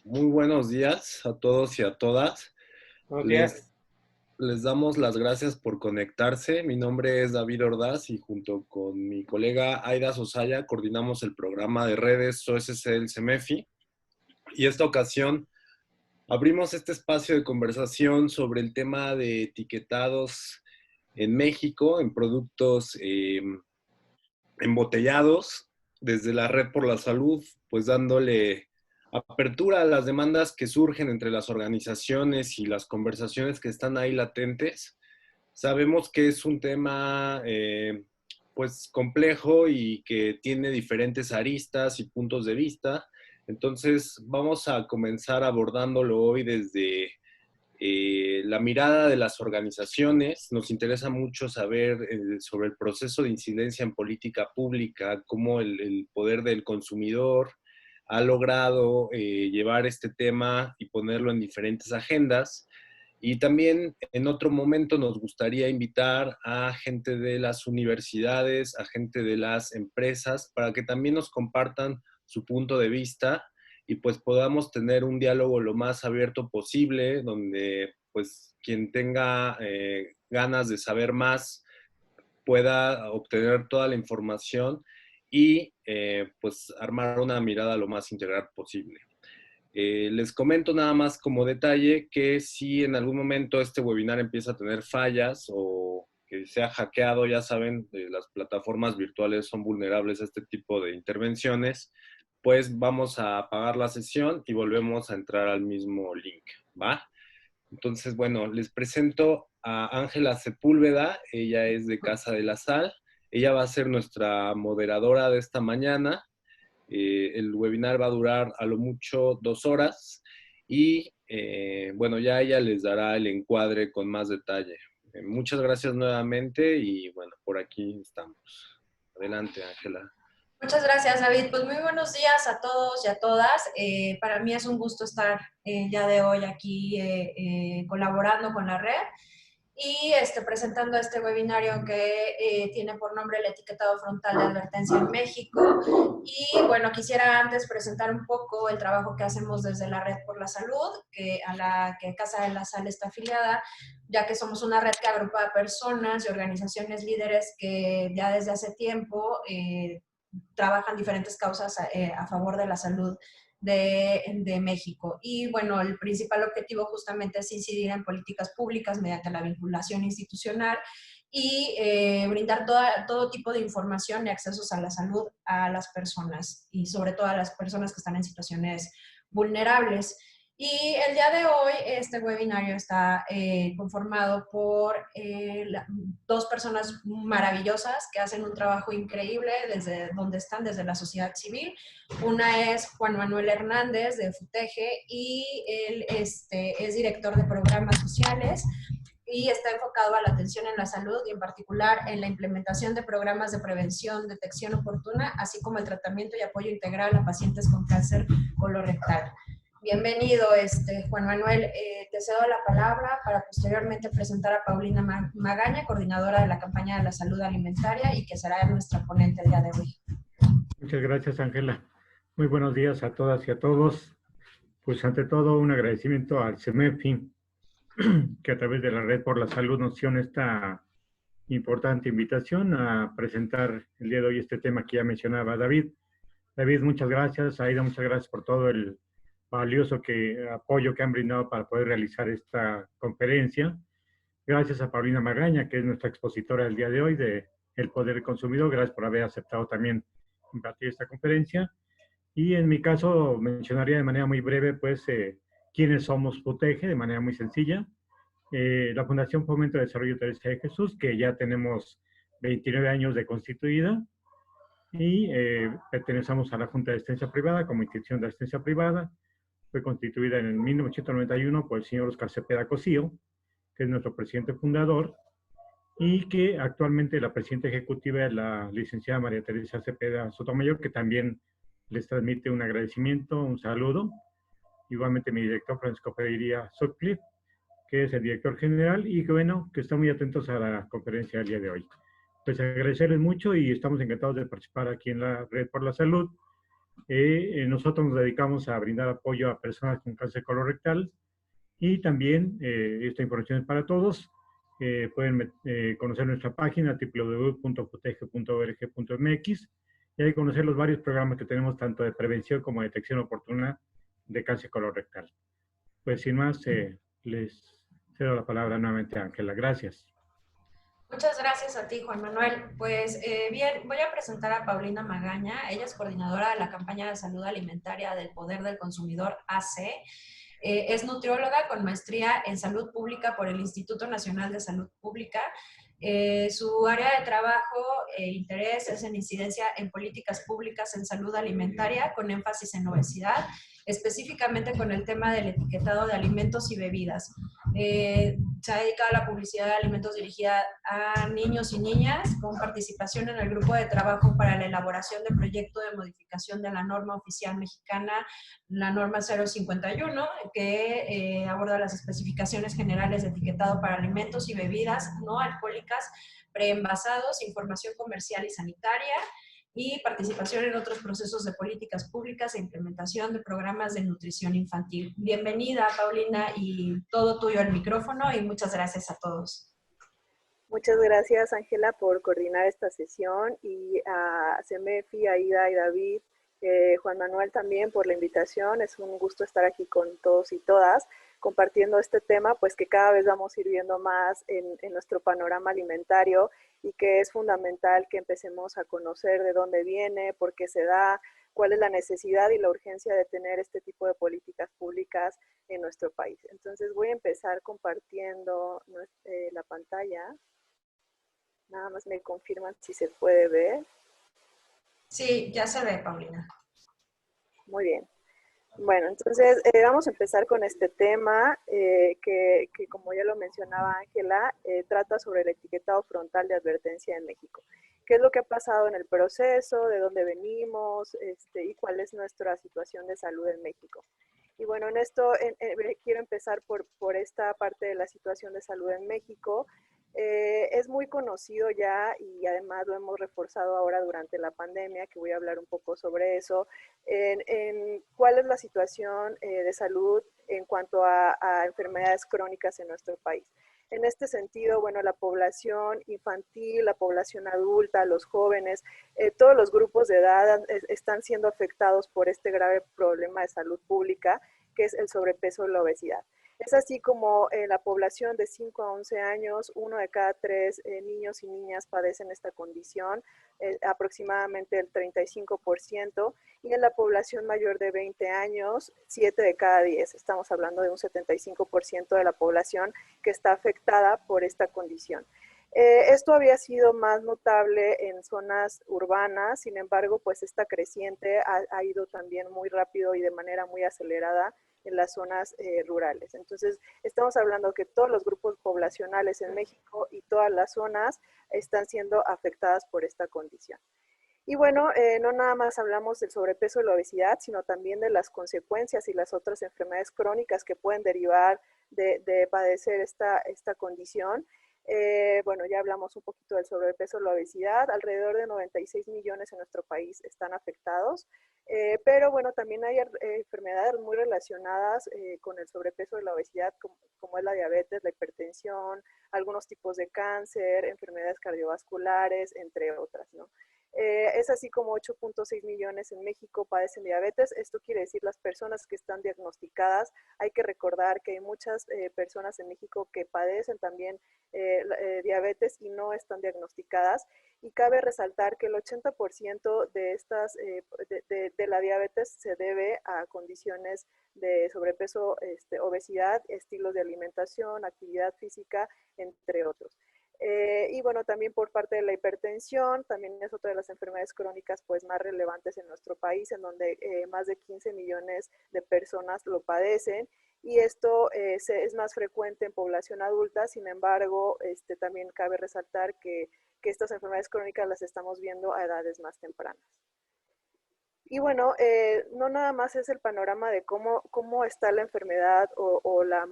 Muy buenos días a todos y a todas. Buenos días. Les, les damos las gracias por conectarse. Mi nombre es David Ordaz y junto con mi colega Aida Sosaya coordinamos el programa de redes OSC del CEMEFI. Y esta ocasión abrimos este espacio de conversación sobre el tema de etiquetados en México, en productos embotellados, desde la Red por la Salud, pues dándole apertura a las demandas que surgen entre las organizaciones y las conversaciones que están ahí latentes. Sabemos que es un tema pues complejo y que tiene diferentes aristas y puntos de vista. Entonces vamos a comenzar abordándolo hoy desde la mirada de las organizaciones. Nos interesa mucho saber sobre el proceso de incidencia en política pública, cómo el poder del consumidor ha logrado llevar este tema y ponerlo en diferentes agendas. Y también en otro momento nos gustaría invitar a gente de las universidades, a gente de las empresas, para que también nos compartan su punto de vista y pues podamos tener un diálogo lo más abierto posible, donde pues quien tenga ganas de saber más pueda obtener toda la información y pues armar una mirada lo más integral posible. Les comento nada más como detalle que si en algún momento este webinar empieza a tener fallas o que sea hackeado, ya saben, las plataformas virtuales son vulnerables a este tipo de intervenciones, pues vamos a apagar la sesión y volvemos a entrar al mismo link, ¿va? Entonces, bueno, les presento a Ángela Sepúlveda, ella es de Casa de la Sal, ella va a ser nuestra moderadora de esta mañana. El webinar va a durar a lo mucho 2 horas y bueno, ya ella les dará el encuadre con más detalle. Muchas gracias nuevamente y bueno, por aquí estamos. Adelante, Ángela. Muchas gracias, David. Pues muy buenos días a todos y a todas. Para mí es un gusto estar el día de hoy aquí colaborando con la red y presentando este webinario que tiene por nombre el etiquetado frontal de advertencia en México. Y bueno, quisiera antes presentar un poco el trabajo que hacemos desde la Red por la Salud, a la que Casa de la Sal está afiliada, ya que somos una red que agrupa a personas y organizaciones líderes que ya desde hace tiempo trabajan diferentes causas a favor de la salud de México. Y bueno, el principal objetivo justamente es incidir en políticas públicas mediante la vinculación institucional y brindar todo tipo de información y accesos a la salud a las personas y sobre todo a las personas que están en situaciones vulnerables. Y el día de hoy este webinario está conformado por dos personas maravillosas que hacen un trabajo increíble desde donde están, desde la sociedad civil. Una es Juan Manuel Hernández de FUTEGE y él es director de programas sociales y está enfocado a la atención en la salud y en particular en la implementación de programas de prevención, detección oportuna, así como el tratamiento y apoyo integral a pacientes con cáncer colorectal. Bienvenido, Juan Manuel. Te cedo la palabra para posteriormente presentar a Paulina Magaña, coordinadora de la campaña de la salud alimentaria y que será nuestra ponente el día de hoy. Muchas gracias, Ángela. Muy buenos días a todas y a todos. Pues ante todo, un agradecimiento al CEMEFI, que a través de la Red por la Salud nos dio esta importante invitación a presentar el día de hoy este tema que ya mencionaba David. David, muchas gracias. Aida, muchas gracias por todo el valioso apoyo que han brindado para poder realizar esta conferencia. Gracias a Paulina Magaña, que es nuestra expositora del día de hoy de El Poder del Consumidor. Gracias por haber aceptado también impartir esta conferencia. Y en mi caso mencionaría de manera muy breve, pues, quiénes somos FUTEGE, de manera muy sencilla. La Fundación Fomento de Desarrollo Teresa de Jesús, que ya tenemos 29 años de constituida, y pertenecemos a la Junta de Asistencia Privada como institución de asistencia privada. Fue constituida en el 1991 por el señor Oscar Cepeda Cosío, que es nuestro presidente fundador, y que actualmente la presidenta ejecutiva es la licenciada María Teresa Cepeda Sotomayor, que también les transmite un agradecimiento, un saludo. Igualmente mi director Francisco Pereira Sutcliffe, que es el director general, y que bueno, que están muy atentos a la conferencia del día de hoy. Pues agradecerles mucho y estamos encantados de participar aquí en la Red por la Salud. Nosotros nos dedicamos a brindar apoyo a personas con cáncer colorectal y también esta información es para todos. Pueden conocer nuestra página www.protege.org.mx y ahí conocer los varios programas que tenemos tanto de prevención como de detección oportuna de cáncer colorectal. Pues sin más, les cedo la palabra nuevamente a Ángela. Gracias. Muchas gracias a ti, Juan Manuel. Pues bien, voy a presentar a Paulina Magaña. Ella es coordinadora de la campaña de salud alimentaria del Poder del Consumidor AC. Es nutrióloga con maestría en salud pública por el Instituto Nacional de Salud Pública. Su área de trabajo e interés es en incidencia en políticas públicas en salud alimentaria con énfasis en obesidad, específicamente con el tema del etiquetado de alimentos y bebidas. Se ha dedicado a la publicidad de alimentos dirigida a niños y niñas, con participación en el grupo de trabajo para la elaboración del proyecto de modificación de la norma oficial mexicana, la norma 051, que aborda las especificaciones generales de etiquetado para alimentos y bebidas no alcohólicas, preenvasados, información comercial y sanitaria, y participación en otros procesos de políticas públicas e implementación de programas de nutrición infantil. Bienvenida, Paulina, y todo tuyo al micrófono, y muchas gracias a todos. Muchas gracias, Ángela, por coordinar esta sesión, y a Semefi, Aida y David, Juan Manuel también por la invitación. Es un gusto estar aquí con todos y todas, compartiendo este tema, pues que cada vez vamos a ir viendo más en nuestro panorama alimentario, y que es fundamental que empecemos a conocer de dónde viene, por qué se da, cuál es la necesidad y la urgencia de tener este tipo de políticas públicas en nuestro país. Entonces voy a empezar compartiendo la pantalla. Nada más me confirman si se puede ver. Sí, ya se ve, Paulina. Muy bien. Bueno, entonces vamos a empezar con este tema que como ya lo mencionaba Ángela, trata sobre el etiquetado frontal de advertencia en México. ¿Qué es lo que ha pasado en el proceso? ¿De dónde venimos? Y cuál es nuestra situación de salud en México. Y bueno, en esto quiero empezar por esta parte de la situación de salud en México. Es muy conocido ya, y además lo hemos reforzado ahora durante la pandemia, que voy a hablar un poco sobre eso, en cuál es la situación de salud en cuanto a enfermedades crónicas en nuestro país. En este sentido, bueno, la población infantil, la población adulta, los jóvenes, todos los grupos de edad están siendo afectados por este grave problema de salud pública, que es el sobrepeso y la obesidad. Es así como en la población de 5 a 11 años, 1 de cada 3 niños y niñas padecen esta condición, aproximadamente el 35%, y en la población mayor de 20 años, 7 de cada 10. Estamos hablando de un 75% de la población que está afectada por esta condición. Esto había sido más notable en zonas urbanas, sin embargo, pues esta creciente ha ido también muy rápido y de manera muy acelerada en las zonas rurales. Entonces, estamos hablando que todos los grupos poblacionales en México y todas las zonas están siendo afectadas por esta condición. Y bueno, no nada más hablamos del sobrepeso y la obesidad, sino también de las consecuencias y las otras enfermedades crónicas que pueden derivar de padecer esta condición. Bueno, ya hablamos un poquito del sobrepeso y la obesidad. Alrededor de 96 millones en nuestro país están afectados. Pero bueno, también hay enfermedades muy relacionadas con el sobrepeso y la obesidad, como es la diabetes, la hipertensión, algunos tipos de cáncer, enfermedades cardiovasculares, entre otras, ¿no? Es así como 8.6 millones en México padecen diabetes. Esto quiere decir las personas que están diagnosticadas. Hay que recordar que hay muchas personas en México que padecen también diabetes y no están diagnosticadas. Y cabe resaltar que el 80% de la diabetes se debe a condiciones de sobrepeso, obesidad, estilos de alimentación, actividad física, entre otros. Y bueno, también por parte de la hipertensión, también es otra de las enfermedades crónicas pues más relevantes en nuestro país, en donde más de 15 millones de personas lo padecen, y esto es más frecuente en población adulta. Sin embargo, también cabe resaltar que estas enfermedades crónicas las estamos viendo a edades más tempranas. Y bueno, no nada más es el panorama de cómo está la enfermedad o la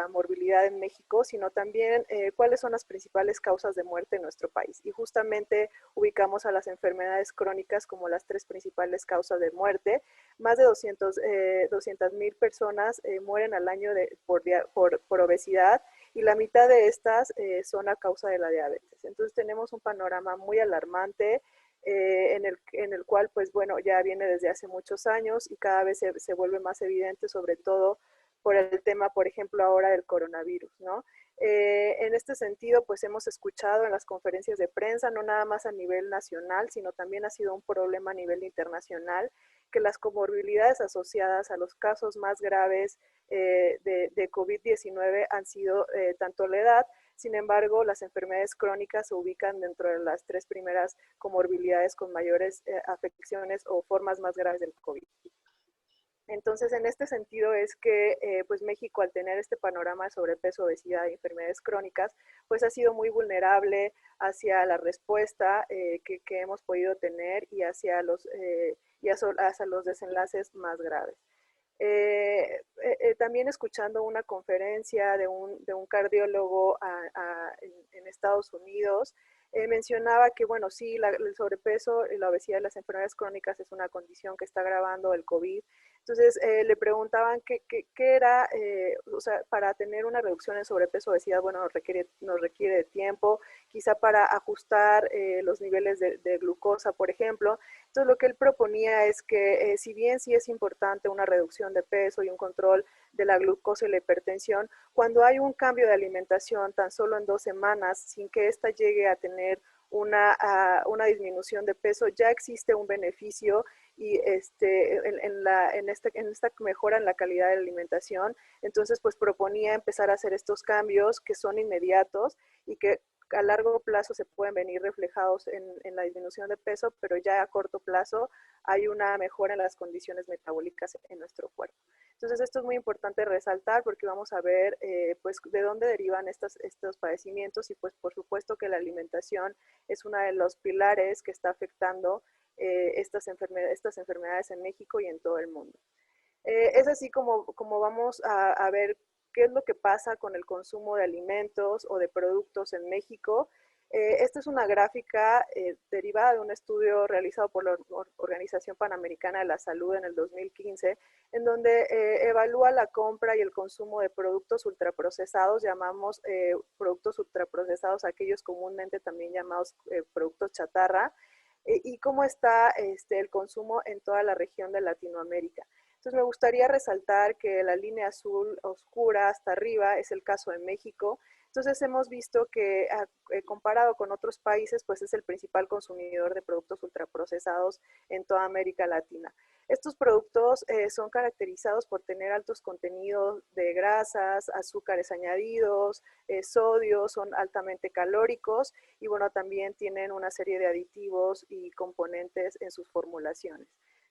morbilidad en México, sino también cuáles son las principales causas de muerte en nuestro país. Y justamente ubicamos a las enfermedades crónicas como las tres principales causas de muerte. Más de 200,000 personas mueren al año por obesidad, y la mitad de estas son a causa de la diabetes. Entonces tenemos un panorama muy alarmante, en el cual, pues bueno, ya viene desde hace muchos años y cada vez se vuelve más evidente, sobre todo por el tema, por ejemplo, ahora del coronavirus, ¿no? En este sentido, pues hemos escuchado en las conferencias de prensa, no nada más a nivel nacional, sino también ha sido un problema a nivel internacional, que las comorbilidades asociadas a los casos más graves de COVID-19 han sido tanto la edad. Sin embargo, las enfermedades crónicas se ubican dentro de las tres primeras comorbilidades con mayores afecciones o formas más graves del COVID. Entonces, en este sentido es que pues México, al tener este panorama de sobrepeso, obesidad y enfermedades crónicas, pues ha sido muy vulnerable hacia la respuesta que hemos podido tener y hacia hacia los desenlaces más graves. También escuchando una conferencia de un cardiólogo en Estados Unidos, mencionaba que, bueno, sí, el sobrepeso, la obesidad y las enfermedades crónicas es una condición que está agravando el COVID. Entonces, le preguntaban qué era, o sea, para tener una reducción en sobrepeso, obesidad, bueno, nos requiere de tiempo, quizá para ajustar los niveles de glucosa, por ejemplo. Entonces, lo que él proponía es que, si bien sí es importante una reducción de peso y un control de la glucosa y la hipertensión, cuando hay un cambio de alimentación tan solo en 2 semanas, sin que ésta llegue a tener una disminución de peso, ya existe un beneficio y en esta mejora en la calidad de la alimentación. Entonces, pues proponía empezar a hacer estos cambios que son inmediatos y que a largo plazo se pueden venir reflejados en la disminución de peso, pero ya a corto plazo hay una mejora en las condiciones metabólicas en nuestro cuerpo. Entonces, esto es muy importante resaltar porque vamos a ver pues de dónde derivan estos padecimientos, y pues por supuesto que la alimentación es uno de los pilares que está afectando estas enfermedades en México y en todo el mundo. Es así como vamos a ver qué es lo que pasa con el consumo de alimentos o de productos en México. Esta es una gráfica derivada de un estudio realizado por la Organización Panamericana de la Salud en el 2015, en donde evalúa la compra y el consumo de productos ultraprocesados. Llamamos productos ultraprocesados aquellos comúnmente también llamados productos chatarra, y cómo está el consumo en toda la región de Latinoamérica. Entonces, me gustaría resaltar que la línea azul oscura hasta arriba es el caso de México. Entonces, hemos visto que comparado con otros países, pues es el principal consumidor de productos ultraprocesados en toda América Latina. Estos productos son caracterizados por tener altos contenidos de grasas, azúcares añadidos, sodio, son altamente calóricos y, bueno, también tienen una serie de aditivos y componentes en sus formulaciones.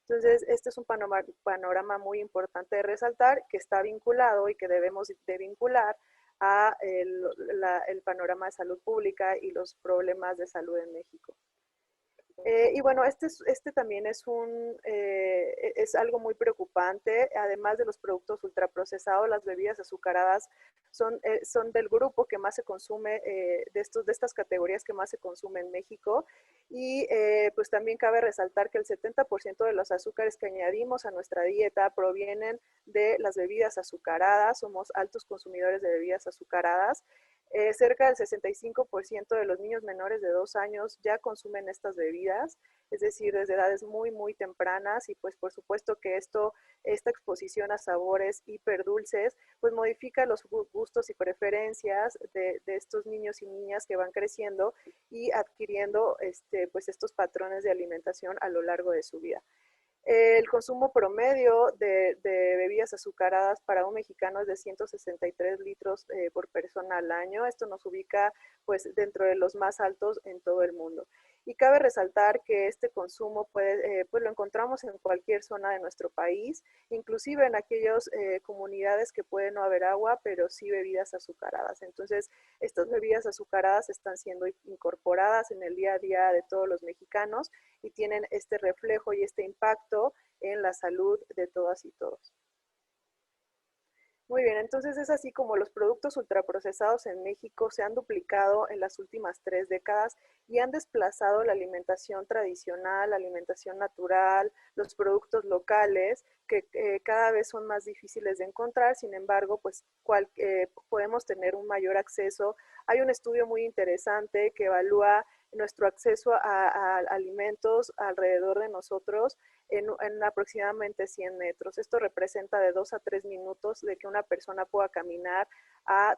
Entonces, este es un panorama muy importante de resaltar, que está vinculado y que debemos de vincular a el panorama de salud pública y los problemas de salud en México. Y bueno, este también es algo muy preocupante. Además de los productos ultraprocesados, las bebidas azucaradas son del grupo que más se consume, de estas categorías que más se consume en México. Y pues también cabe resaltar que el 70% de los azúcares que añadimos a nuestra dieta provienen de las bebidas azucaradas. Somos altos consumidores de bebidas azucaradas. Cerca del 65% de los niños menores de 2 años ya consumen estas bebidas, es decir, desde edades muy, muy tempranas, y pues por supuesto que esta exposición a sabores hiperdulces, pues modifica los gustos y preferencias de estos niños y niñas que van creciendo y adquiriendo pues estos patrones de alimentación a lo largo de su vida. El consumo promedio de bebidas azucaradas para un mexicano es de 163 litros por persona al año. Esto nos ubica pues dentro de los más altos en todo el mundo. Y cabe resaltar que este consumo pues lo encontramos en cualquier zona de nuestro país, inclusive en aquellas comunidades que puede no haber agua, pero sí bebidas azucaradas. Entonces, estas bebidas azucaradas están siendo incorporadas en el día a día de todos los mexicanos y tienen este reflejo y este impacto en la salud de todas y todos. Muy bien, entonces es así como los productos ultraprocesados en México se han duplicado en las últimas 3 décadas y han desplazado la alimentación tradicional, la alimentación natural, los productos locales, que cada vez son más difíciles de encontrar. Sin embargo, pues podemos tener un mayor acceso. Hay un estudio muy interesante que evalúa nuestro acceso a alimentos alrededor de nosotros en aproximadamente 100 metros. Esto representa de 2 a 3 minutos de que una persona pueda caminar a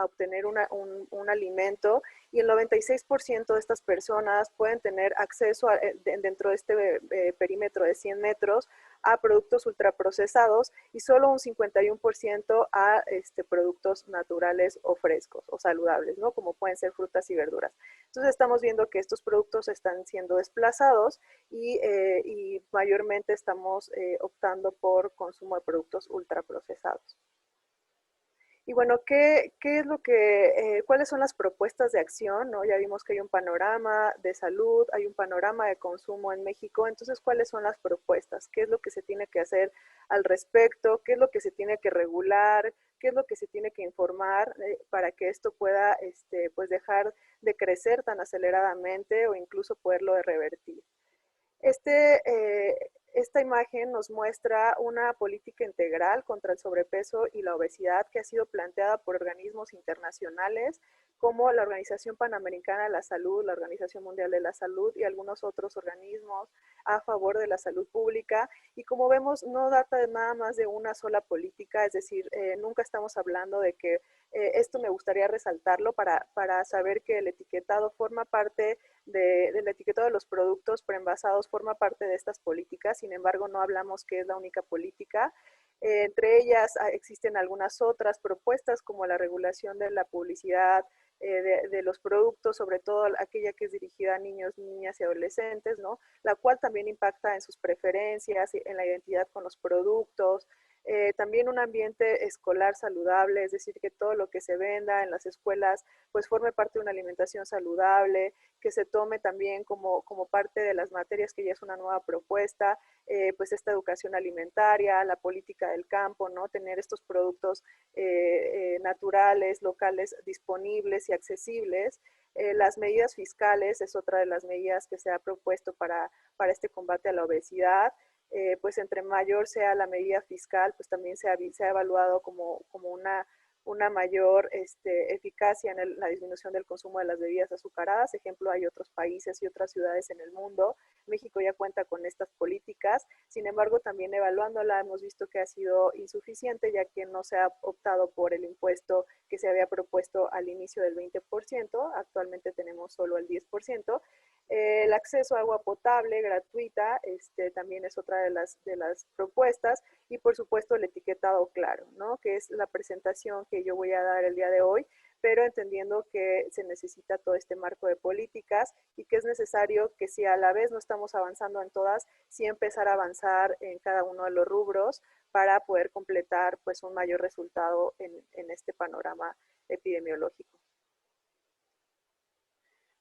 obtener un alimento, y el 96% de estas personas pueden tener acceso dentro de este perímetro de 100 metros a productos ultraprocesados y solo un 51% a productos naturales o frescos o saludables, ¿no? Como pueden ser frutas y verduras. Entonces estamos viendo que estos productos están siendo desplazados y mayormente estamos optando por consumo de productos ultraprocesados. Y bueno, ¿qué es lo cuáles son las propuestas de acción, ¿no? Ya vimos que hay un panorama de salud, hay un panorama de consumo en México. Entonces, ¿cuáles son las propuestas? ¿Qué es lo que se tiene que hacer al respecto? ¿Qué es lo que se tiene que regular? ¿Qué es lo que se tiene que informar para que esto pueda pues dejar de crecer tan aceleradamente o incluso poderlo revertir? Esta imagen nos muestra una política integral contra el sobrepeso y la obesidad que ha sido planteada por organismos internacionales como la Organización Panamericana de la Salud, la Organización Mundial de la Salud y algunos otros organismos a favor de la salud pública. Y como vemos, no data de nada más de una sola política, es decir, nunca estamos hablando de que esto me gustaría resaltarlo para saber que el etiquetado forma parte del etiquetado de los productos preenvasados, forma parte de estas políticas. Sin embargo, no hablamos que es la única política. Entre ellas existen algunas otras propuestas como la regulación de la publicidad de los productos, sobre todo aquella que es dirigida a niños, niñas y adolescentes, ¿no? La cual también impacta en sus preferencias, en la identidad con los productos. También un ambiente escolar saludable, es decir, que todo lo que se venda en las escuelas pues forme parte de una alimentación saludable, que se tome también como parte de las materias que ya es una nueva propuesta, pues esta educación alimentaria, la política del campo, ¿no? Tener estos productos naturales, locales, disponibles y accesibles. Las medidas fiscales es otra de las medidas que se ha propuesto para este combate a la obesidad. Pues entre mayor sea la medida fiscal, pues también se ha evaluado como una mayor eficacia en la disminución del consumo de las bebidas azucaradas. Ejemplo, hay otros países y otras ciudades en el mundo. México ya cuenta con estas políticas. Sin embargo, también evaluándola hemos visto que ha sido insuficiente, ya que no se ha optado por el impuesto que se había propuesto al inicio del 20%. Actualmente tenemos solo el 10%. El acceso a agua potable gratuita también es otra de las propuestas, y por supuesto el etiquetado claro, ¿no? Que es la presentación que yo voy a dar el día de hoy, pero entendiendo que se necesita todo este marco de políticas y que es necesario que, si a la vez no estamos avanzando en todas, sí empezar a avanzar en cada uno de los rubros para poder completar pues un mayor resultado en este panorama epidemiológico.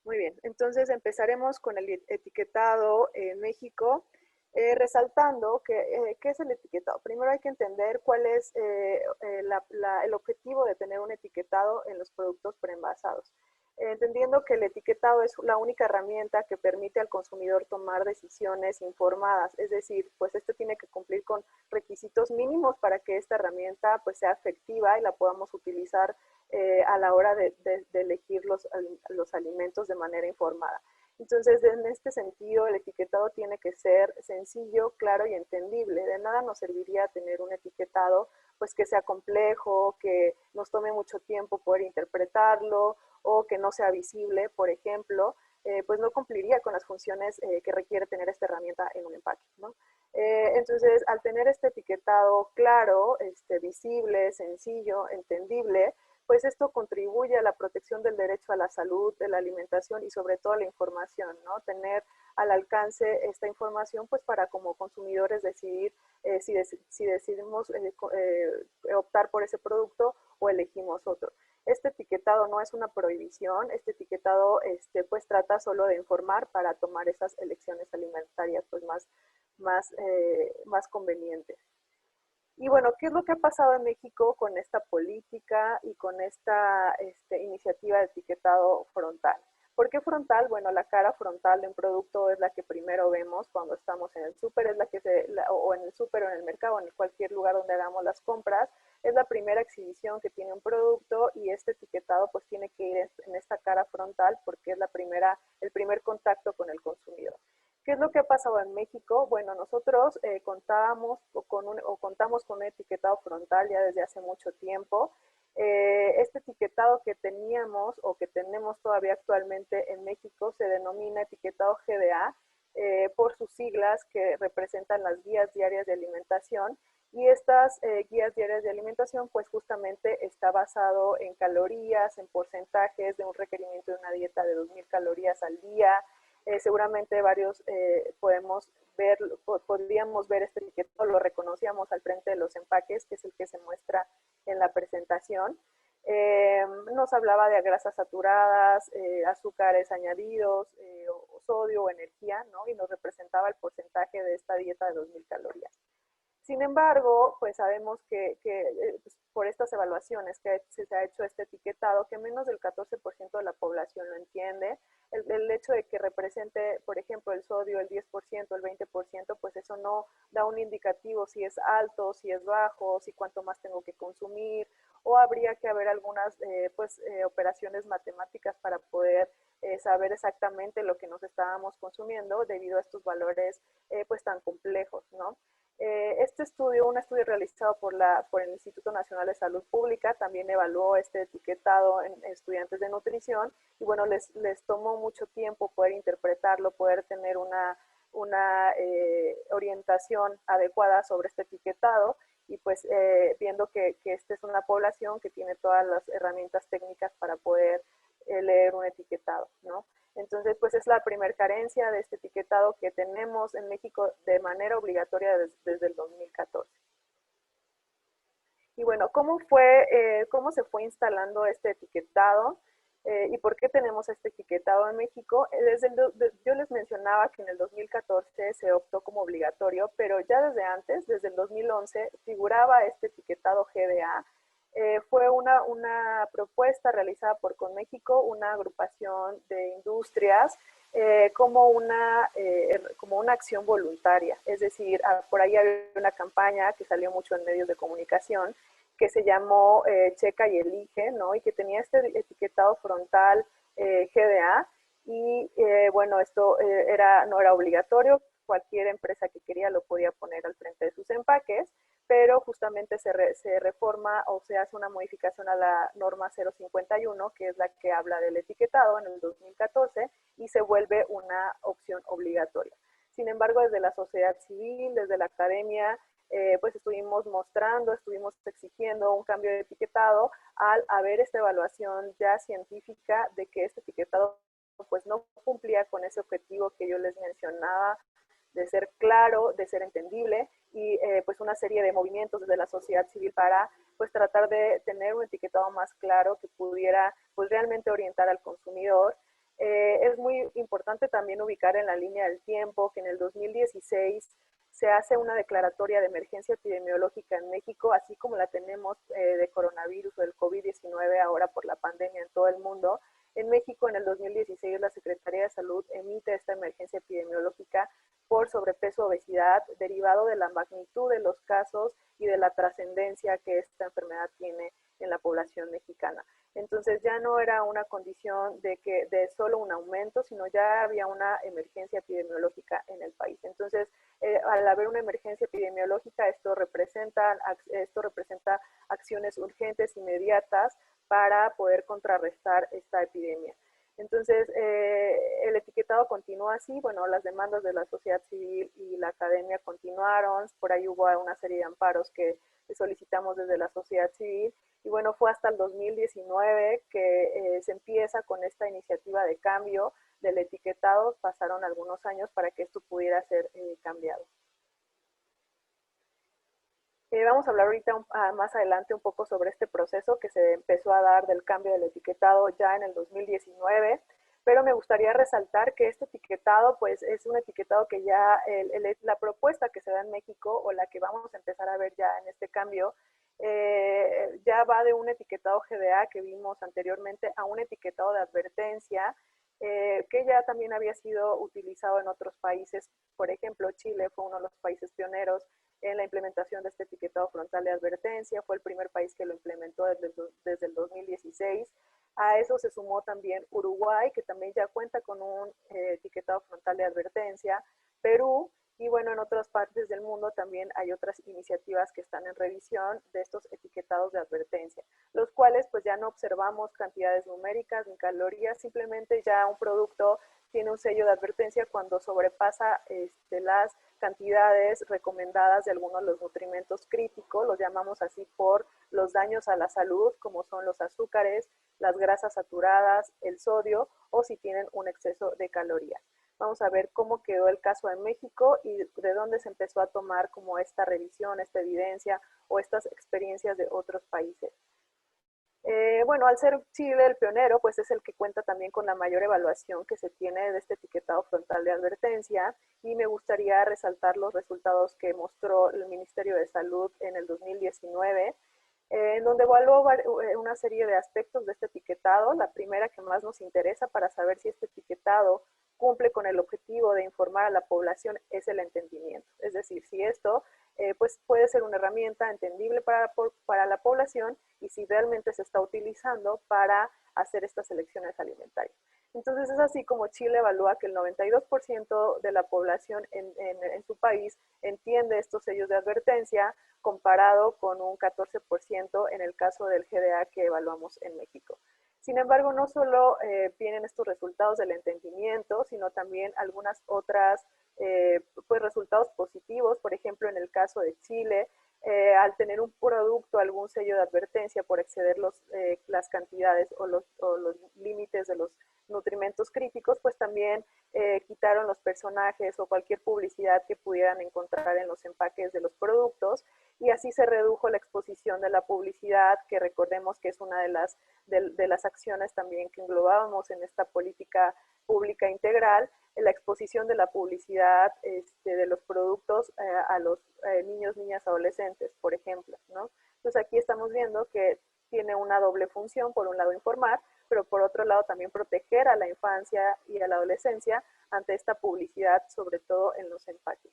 Muy bien, entonces empezaremos con el etiquetado en México, resaltando que ¿qué es el etiquetado? Primero hay que entender cuál es el objetivo de tener un etiquetado en los productos preenvasados. Entendiendo que el etiquetado es la única herramienta que permite al consumidor tomar decisiones informadas, es decir, pues tiene que cumplir con requisitos mínimos para que esta herramienta pues sea efectiva y la podamos utilizar a la hora de elegir los alimentos de manera informada. Entonces, en este sentido, el etiquetado tiene que ser sencillo, claro y entendible. De nada nos serviría tener un etiquetado pues que sea complejo, que nos tome mucho tiempo poder interpretarlo, o que no sea visible, por ejemplo, pues no cumpliría con las funciones que requiere tener esta herramienta en un empaque, ¿no? Entonces, al tener este etiquetado claro, visible, sencillo, entendible, pues esto contribuye a la protección del derecho a la salud, de la alimentación y sobre todo la información, ¿no? Tener al alcance esta información pues para como consumidores decidir si decidimos optar por ese producto o elegimos otro. Este etiquetado no es una prohibición, este etiquetado pues trata solo de informar para tomar esas elecciones alimentarias pues más convenientes. Y bueno, ¿qué es lo que ha pasado en México con esta política y con esta iniciativa de etiquetado frontal? ¿Por qué frontal? Bueno, la cara frontal de un producto es la que primero vemos cuando estamos en el súper, es la que o en el súper o en el mercado, o en cualquier lugar donde hagamos las compras, es la primera exhibición que tiene un producto y este etiquetado pues tiene que ir en esta cara frontal porque es el primer contacto con el consumidor. ¿Qué es lo que ha pasado en México? Bueno, nosotros contamos con un etiquetado frontal ya desde hace mucho tiempo. Este etiquetado que teníamos o que tenemos todavía actualmente en México se denomina etiquetado GDA por sus siglas que representan las guías diarias de alimentación. Y estas guías diarias de alimentación pues justamente está basado en calorías, en porcentajes de un requerimiento de una dieta de 2000 calorías al día. Seguramente varios podríamos ver este etiquetado, lo reconocíamos al frente de los empaques, que es el que se muestra en la presentación. Nos hablaba de grasas saturadas, azúcares añadidos, o sodio o energía, ¿no? Y nos representaba el porcentaje de esta dieta de 2000 calorías. Sin embargo, pues sabemos que pues por estas evaluaciones que se ha hecho este etiquetado, que menos del 14% de la población lo entiende, el hecho de que represente, por ejemplo, el sodio el 10%, el 20%, pues eso no da un indicativo si es alto, si es bajo, si cuánto más tengo que consumir, o habría que haber algunas operaciones matemáticas para poder saber exactamente lo que nos estábamos consumiendo debido a estos valores pues tan complejos, ¿no? Este estudio, un estudio realizado por el Instituto Nacional de Salud Pública, también evaluó este etiquetado en estudiantes de nutrición y bueno, les tomó mucho tiempo poder interpretarlo, poder tener una orientación adecuada sobre este etiquetado y pues viendo que esta es una población que tiene todas las herramientas técnicas para poder leer un etiquetado, ¿no? Entonces, pues es la primer carencia de este etiquetado que tenemos en México de manera obligatoria desde el 2014. Y bueno, ¿cómo se fue instalando este etiquetado? ¿Y por qué tenemos este etiquetado en México? Yo les mencionaba que en el 2014 se optó como obligatorio, pero ya desde antes, desde el 2011, figuraba este etiquetado GDA. Fue una propuesta realizada por Conméxico, una agrupación de industrias, como una acción voluntaria. Es decir, por ahí había una campaña que salió mucho en medios de comunicación que se llamó Checa y Elige, ¿no? Y que tenía este etiquetado frontal GDA. Y bueno, esto no era obligatorio, cualquier empresa que quería lo podía poner al frente de sus empaques, pero justamente se reforma o se hace una modificación a la norma 051, que es la que habla del etiquetado en el 2014, y se vuelve una opción obligatoria. Sin embargo, desde la sociedad civil, desde la academia, pues estuvimos exigiendo un cambio de etiquetado al haber esta evaluación ya científica de que este etiquetado pues no cumplía con ese objetivo que yo les mencionaba, de ser claro, de ser entendible y pues una serie de movimientos desde la sociedad civil para pues tratar de tener un etiquetado más claro que pudiera pues realmente orientar al consumidor. Es muy importante también ubicar en la línea del tiempo que en el 2016 se hace una declaratoria de emergencia epidemiológica en México, así como la tenemos de coronavirus o del COVID-19 ahora por la pandemia en todo el mundo. En México, en el 2016, la Secretaría de Salud emite esta emergencia epidemiológica por sobrepeso, obesidad, derivado de la magnitud de los casos y de la trascendencia que esta enfermedad tiene en la población mexicana. Entonces ya no era una condición de solo un aumento, sino ya había una emergencia epidemiológica en el país. Entonces, al haber una emergencia epidemiológica, esto representa acciones urgentes, inmediatas, para poder contrarrestar esta epidemia. Entonces, el etiquetado continúa así, bueno, las demandas de la sociedad civil y la academia continuaron, por ahí hubo una serie de amparos que solicitamos desde la sociedad civil, Y bueno, fue hasta el 2019 que se empieza con esta iniciativa de cambio del etiquetado. Pasaron algunos años para que esto pudiera ser cambiado. Vamos a hablar ahorita más adelante un poco sobre este proceso que se empezó a dar del cambio del etiquetado ya en el 2019, pero me gustaría resaltar que este etiquetado pues es un etiquetado que ya la propuesta que se da en México, o la que vamos a empezar a ver ya en este cambio, ya va de un etiquetado GDA que vimos anteriormente a un etiquetado de advertencia, que ya también había sido utilizado en otros países. Por ejemplo, Chile fue uno de los países pioneros en la implementación de este etiquetado frontal de advertencia. Fue el primer país que lo implementó desde el 2016. A eso se sumó también Uruguay, que también ya cuenta con un etiquetado frontal de advertencia, Perú, y bueno, en otras partes del mundo también hay otras iniciativas que están en revisión de estos etiquetados de advertencia, los cuales pues ya no observamos cantidades numéricas ni calorías, simplemente ya un producto tiene un sello de advertencia cuando sobrepasa las cantidades recomendadas de algunos de los nutrimentos críticos, los llamamos así por los daños a la salud, como son los azúcares, las grasas saturadas, el sodio, o si tienen un exceso de calorías. Vamos a ver cómo quedó el caso en México y de dónde se empezó a tomar como esta revisión, esta evidencia o estas experiencias de otros países. Bueno, al ser Chile el pionero, pues es el que cuenta también con la mayor evaluación que se tiene de este etiquetado frontal de advertencia, y me gustaría resaltar los resultados que mostró el Ministerio de Salud en el 2019, en donde evaluó una serie de aspectos de este etiquetado. La primera que más nos interesa para saber si este etiquetado cumple con el objetivo de informar a la población es el entendimiento. Es decir, si esto pues puede ser una herramienta entendible para la población y si realmente se está utilizando para hacer estas elecciones alimentarias. Entonces es así como Chile evalúa que el 92% de la población en su país entiende estos sellos de advertencia, comparado con un 14% en el caso del GDA que evaluamos en México. Sin embargo, no solo vienen estos resultados del entendimiento, sino también algunas otras pues resultados positivos. Por ejemplo, en el caso de Chile, al tener un producto algún sello de advertencia por exceder las cantidades o los límites de los nutrimentos críticos, pues también quitaron los personajes o cualquier publicidad que pudieran encontrar en los empaques de los productos, y así se redujo la exposición de la publicidad, que recordemos que es una de las acciones también que englobábamos en esta política pública integral, la exposición de la publicidad de los productos a los niños, niñas, adolescentes, por ejemplo, ¿no? Entonces aquí estamos viendo que tiene una doble función: por un lado informar, pero por otro lado también proteger a la infancia y a la adolescencia ante esta publicidad, sobre todo en los empaques.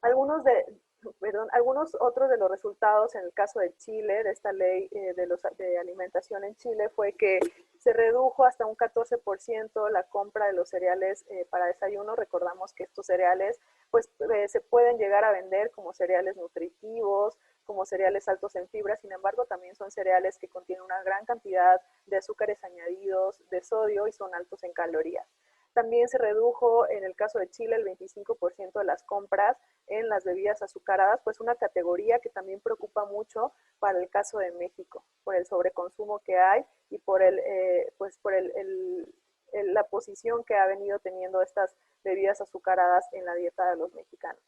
Algunos otros de los resultados en el caso de Chile, de esta ley de alimentación en Chile, fue que se redujo hasta un 14% la compra de los cereales para desayuno. Recordamos que estos cereales pues, se pueden llegar a vender como cereales nutritivos, como cereales altos en fibra. Sin embargo, también son cereales que contienen una gran cantidad de azúcares añadidos, de sodio, y son altos en calorías. También se redujo en el caso de Chile el 25% de las compras en las bebidas azucaradas, pues una categoría que también preocupa mucho para el caso de México, por el sobreconsumo que hay y por la posición que ha venido teniendo estas bebidas azucaradas en la dieta de los mexicanos.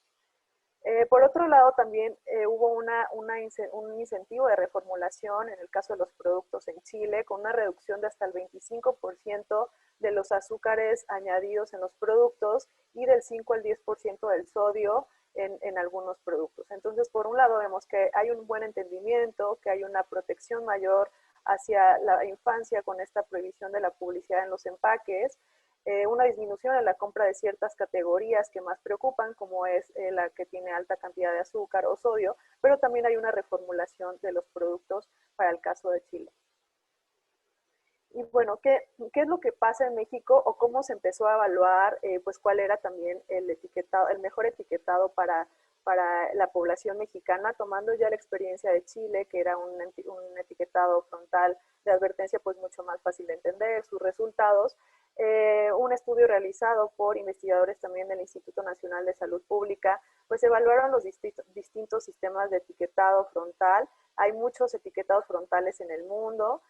Por otro lado, también hubo un incentivo de reformulación en el caso de los productos en Chile, con una reducción de hasta el 25% de los azúcares añadidos en los productos y del 5 al 10% del sodio en algunos productos. Entonces, por un lado, vemos que hay un buen entendimiento, que hay una protección mayor hacia la infancia con esta prohibición de la publicidad en los empaques, una disminución en la compra de ciertas categorías que más preocupan, como es la que tiene alta cantidad de azúcar o sodio, pero también hay una reformulación de los productos para el caso de Chile. Y bueno, ¿qué es lo que pasa en México o cómo se empezó a evaluar, pues cuál era también el mejor etiquetado para para la población mexicana, tomando ya la experiencia de Chile, que era un etiquetado frontal de advertencia pues mucho más fácil de entender, sus resultados. Un estudio realizado por investigadores también del Instituto Nacional de Salud Pública, pues evaluaron los distintos sistemas de etiquetado frontal. Hay muchos etiquetados frontales en el mundo,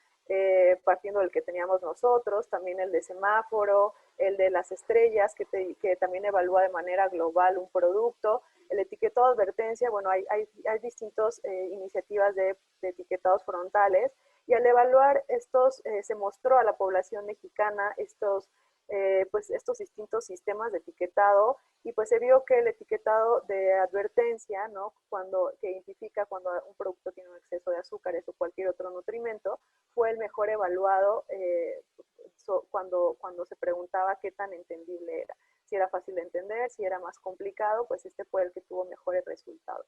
partiendo del que teníamos nosotros, también el de semáforo, el de las estrellas, que también evalúa de manera global un producto, el etiquetado de advertencia. Bueno, hay distintas iniciativas de etiquetados frontales, y al evaluar estos, se mostró a la población mexicana pues estos distintos sistemas de etiquetado, y pues se vio que el etiquetado de advertencia, ¿no? Que identifica cuando un producto tiene un exceso de azúcares o cualquier otro nutrimento, fue el mejor evaluado cuando se preguntaba qué tan entendible era. Si era fácil de entender, si era más complicado, pues este fue el que tuvo mejores resultados.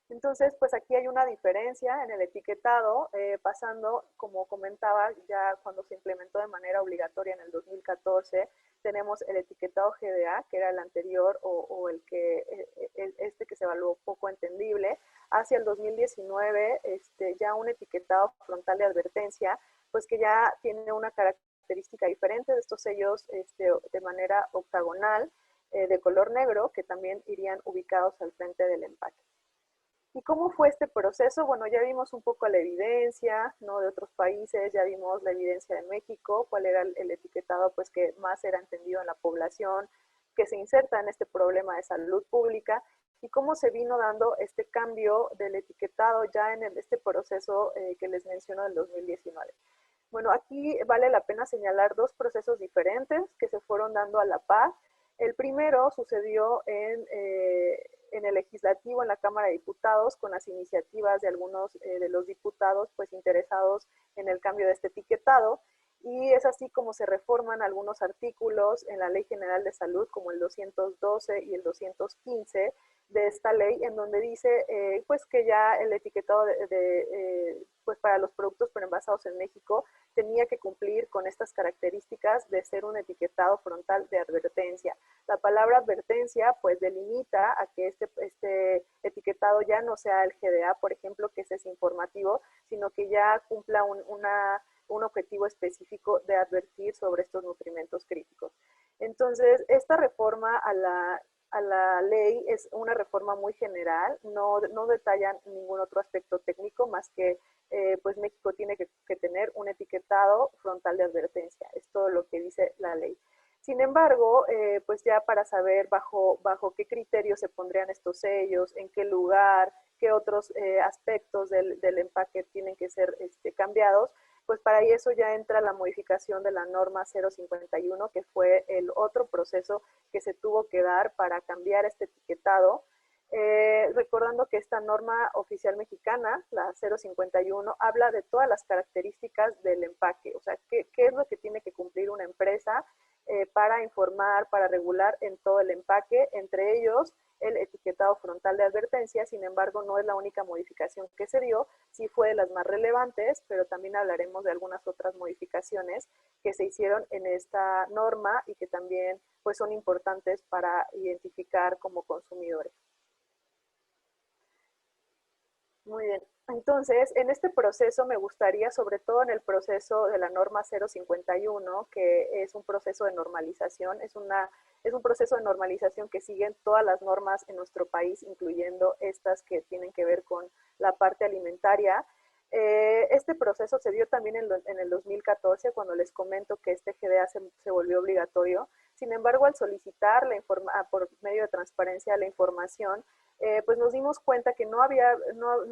Entonces, pues aquí hay una diferencia en el etiquetado, pasando, como comentaba, ya cuando se implementó de manera obligatoria en el 2014, tenemos el etiquetado GDA, que era el anterior, o el que, este que se evaluó poco entendible. Hacia el 2019, ya un etiquetado frontal de advertencia, pues que ya tiene una característica diferente de estos sellos de manera octagonal, de color negro, que también irían ubicados al frente del empaque. ¿Y cómo fue este proceso? Bueno, ya vimos un poco la evidencia, ¿no? De otros países, ya vimos la evidencia de México, cuál era el etiquetado pues, que más era entendido en la población, que se inserta en este problema de salud pública, y cómo se vino dando este cambio del etiquetado ya en este proceso que les menciono del 2019. Bueno, aquí vale la pena señalar dos procesos diferentes que se fueron dando a la par. El primero sucedió en el legislativo, en la Cámara de Diputados, con las iniciativas de algunos de los diputados pues, interesados en el cambio de este etiquetado, y es así como se reforman algunos artículos en la Ley General de Salud, como el 212 y el 215 de esta ley, en donde dice pues que ya el etiquetado pues para los productos preenvasados en México tenía que cumplir con estas características de ser un etiquetado frontal de advertencia. La palabra advertencia pues delimita a que este etiquetado ya no sea el GDA, por ejemplo, que ese es informativo, sino que ya cumpla un objetivo específico de advertir sobre estos nutrimentos críticos. Entonces, esta reforma a la ley es una reforma muy general, no detallan ningún otro aspecto técnico más que pues México tiene que tener un etiquetado frontal de advertencia, es todo lo que dice la ley. Sin embargo, pues ya para saber bajo qué criterios se pondrían estos sellos, en qué lugar, qué otros aspectos del empaque tienen que ser cambiados, pues para eso ya entra la modificación de la norma 051, que fue el otro proceso que se tuvo que dar para cambiar este etiquetado. Recordando que esta norma oficial mexicana, la 051, habla de todas las características del empaque, o sea, qué es lo que tiene que cumplir una empresa para informar, para regular en todo el empaque, entre ellos el etiquetado frontal de advertencia. Sin embargo, no es la única modificación que se dio, sí fue de las más relevantes, pero también hablaremos de algunas otras modificaciones que se hicieron en esta norma y que también pues, son importantes para identificar como consumidores. Muy bien. Entonces, en este proceso me gustaría, sobre todo en el proceso de la norma 051, que es un proceso de normalización, es un proceso de normalización que siguen todas las normas en nuestro país, incluyendo estas que tienen que ver con la parte alimentaria. Este proceso se dio también en el 2014, cuando les comento que este GDA se volvió obligatorio. Sin embargo, al solicitar por medio de transparencia la información, pues nos dimos cuenta que no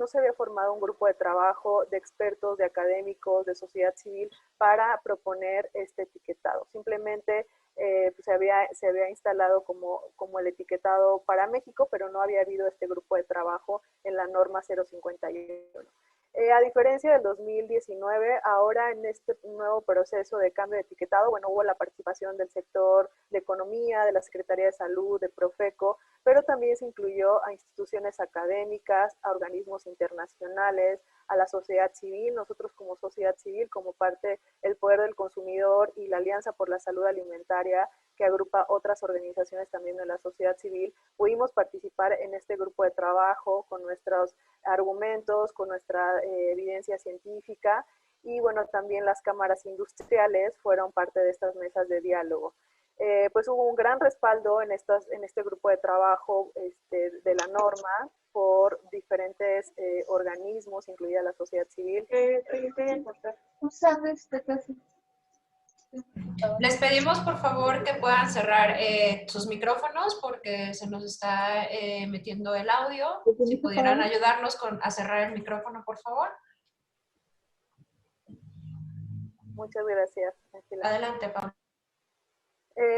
se había formado un grupo de trabajo de expertos, de académicos, de sociedad civil para proponer este etiquetado. Simplemente pues se había instalado como el etiquetado para México, pero no había habido este grupo de trabajo en la norma 051. A diferencia del 2019, ahora en este nuevo proceso de cambio de etiquetado, bueno, hubo la participación del sector de economía, de la Secretaría de Salud, de Profeco, pero también se incluyó a instituciones académicas, a organismos internacionales, a la sociedad civil. Nosotros como sociedad civil, como parte del Poder del Consumidor y la Alianza por la Salud Alimentaria, que agrupa otras organizaciones también de la sociedad civil, pudimos participar en este grupo de trabajo con nuestros argumentos, con nuestra evidencia científica, y bueno, también las cámaras industriales fueron parte de estas mesas de diálogo. Pues hubo un gran respaldo en este grupo de trabajo de la norma por diferentes organismos, incluida la sociedad civil. Les pedimos por favor que puedan cerrar sus micrófonos porque se nos está metiendo el audio. Si pudieran ayudarnos a cerrar el micrófono, por favor. Muchas gracias, Ángela. Adelante, Pablo.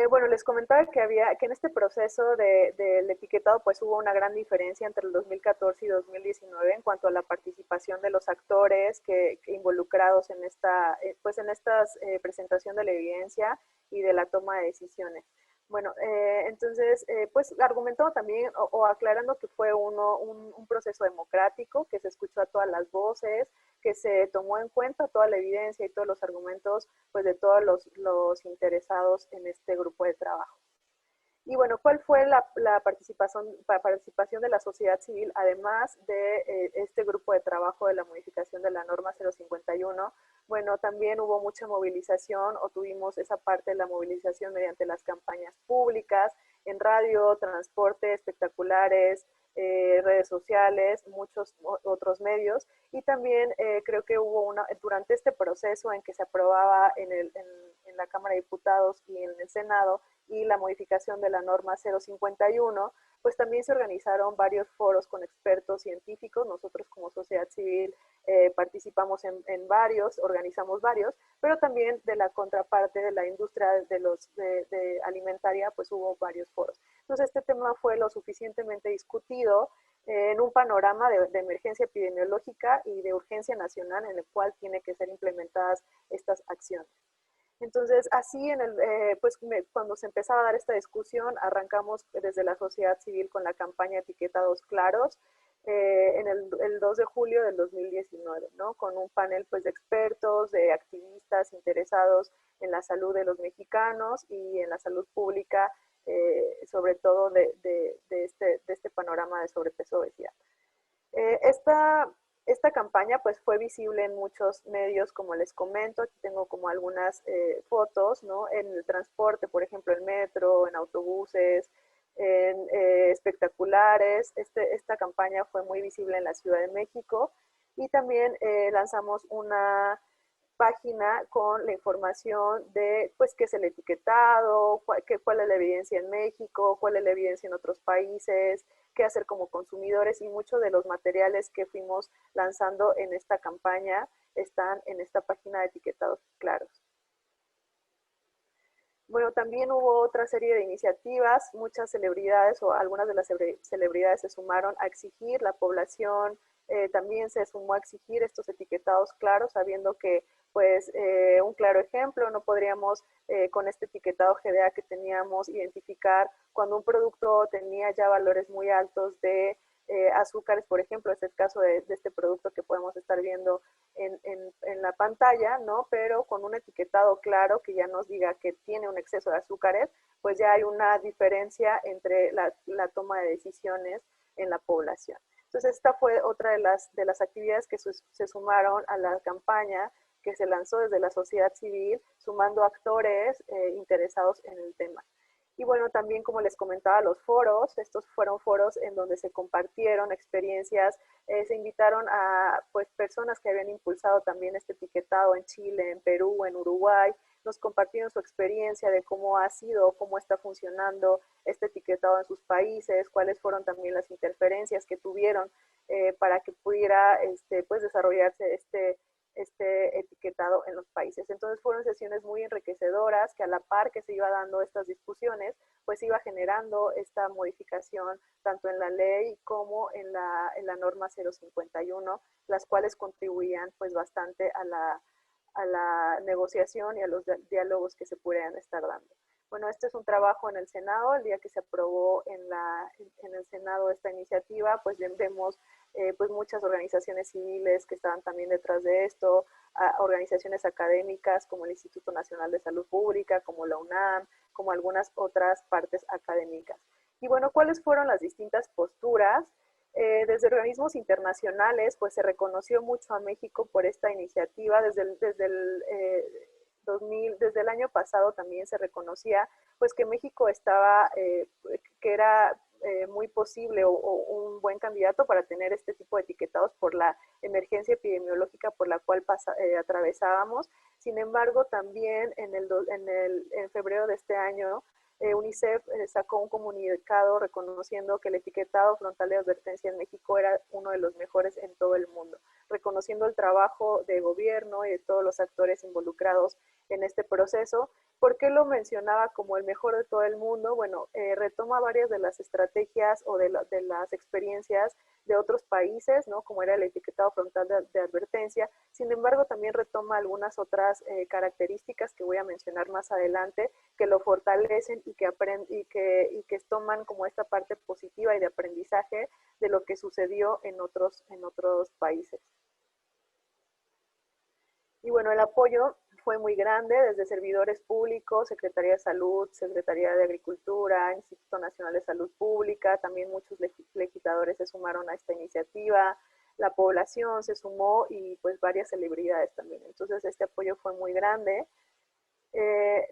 Bueno, les comentaba que en este proceso del etiquetado pues hubo una gran diferencia entre el 2014 y 2019 en cuanto a la participación de los actores que involucrados en esta presentación de la evidencia y de la toma de decisiones. Bueno, entonces, pues argumentó también o aclarando que fue un proceso democrático, que se escuchó a todas las voces, que se tomó en cuenta toda la evidencia y todos los argumentos pues, de todos los interesados en este grupo de trabajo. Y bueno, ¿cuál fue la participación de la sociedad civil, además de este grupo de trabajo de la modificación de la norma 051? Bueno, también hubo mucha movilización o tuvimos esa parte de la movilización mediante las campañas públicas, en radio, transporte, espectaculares, redes sociales, muchos otros medios. Y también creo que hubo durante este proceso en que se aprobaba en la Cámara de Diputados y en el Senado y la modificación de la norma 051, pues también se organizaron varios foros con expertos científicos. Nosotros como sociedad civil participamos en varios, organizamos varios, pero también de la contraparte de la industria de alimentaria, pues hubo varios foros. Entonces este tema fue lo suficientemente discutido en un panorama de emergencia epidemiológica y de urgencia nacional en el cual tienen que ser implementadas estas acciones. Entonces, así cuando se empezaba a dar esta discusión, arrancamos desde la sociedad civil con la campaña Etiquetados Claros en el 2 de julio del 2019, ¿no? Con un panel pues, de expertos, de activistas interesados en la salud de los mexicanos y en la salud pública, sobre todo de este panorama de sobrepeso obesidad. Esta campaña pues fue visible en muchos medios, como les comento. Aquí tengo como algunas fotos, ¿no? En el transporte, por ejemplo, en metro, en autobuses, en espectaculares. Esta campaña fue muy visible en la Ciudad de México y también lanzamos una página con la información de pues qué es el etiquetado, cuál es la evidencia en México, cuál es la evidencia en otros países, qué hacer como consumidores, y muchos de los materiales que fuimos lanzando en esta campaña están en esta página de Etiquetados Claros. Bueno, también hubo otra serie de iniciativas, muchas celebridades o algunas de las celebridades se sumaron a exigir, la población también se sumó a exigir estos etiquetados claros, sabiendo que pues un claro ejemplo, no podríamos con este etiquetado GDA que teníamos identificar cuando un producto tenía ya valores muy altos de azúcares, por ejemplo, es el caso de este producto que podemos estar viendo en la pantalla, ¿no? Pero con un etiquetado claro que ya nos diga que tiene un exceso de azúcares, pues ya hay una diferencia entre la toma de decisiones en la población. Entonces esta fue otra de las actividades que se sumaron a la campaña que se lanzó desde la sociedad civil, sumando actores interesados en el tema. Y bueno, también como les comentaba, los foros, estos fueron foros en donde se compartieron experiencias, se invitaron a pues, personas que habían impulsado también este etiquetado en Chile, en Perú, en Uruguay, nos compartieron su experiencia de cómo ha sido, cómo está funcionando este etiquetado en sus países, cuáles fueron también las interferencias que tuvieron para que pudiera pues, desarrollarse este etiquetado en los países. Entonces fueron sesiones muy enriquecedoras que a la par que se iba dando estas discusiones, pues iba generando esta modificación tanto en la ley como en la norma 051, las cuales contribuían pues bastante a la negociación y a los diálogos que se pudieran estar dando. Bueno, este es un trabajo en el Senado. El día que se aprobó en el Senado esta iniciativa, pues vemos pues muchas organizaciones civiles que estaban también detrás de esto, organizaciones académicas como el Instituto Nacional de Salud Pública, como la UNAM, como algunas otras partes académicas. Y bueno, ¿cuáles fueron las distintas posturas? Desde organismos internacionales, pues se reconoció mucho a México por esta iniciativa. Desde el año pasado también se reconocía pues que México estaba, que era muy posible o un buen candidato para tener este tipo de etiquetados por la emergencia epidemiológica por la cual atravesábamos. Sin embargo, también en febrero de este año, UNICEF sacó un comunicado reconociendo que el etiquetado frontal de advertencia en México era uno de los mejores en todo el mundo, reconociendo el trabajo de gobierno y de todos los actores involucrados en este proceso. ¿Por qué lo mencionaba como el mejor de todo el mundo? Bueno, retoma varias de las estrategias o de las experiencias de otros países, ¿no? Como era el etiquetado frontal de advertencia. Sin embargo, también retoma algunas otras características que voy a mencionar más adelante, que lo fortalecen y que toman como esta parte positiva y de aprendizaje de lo que sucedió en otros países. Y bueno, el apoyo fue muy grande desde servidores públicos, Secretaría de Salud, Secretaría de Agricultura, Instituto Nacional de Salud Pública, también muchos legisladores se sumaron a esta iniciativa, la población se sumó y pues varias celebridades también. Entonces este apoyo fue muy grande.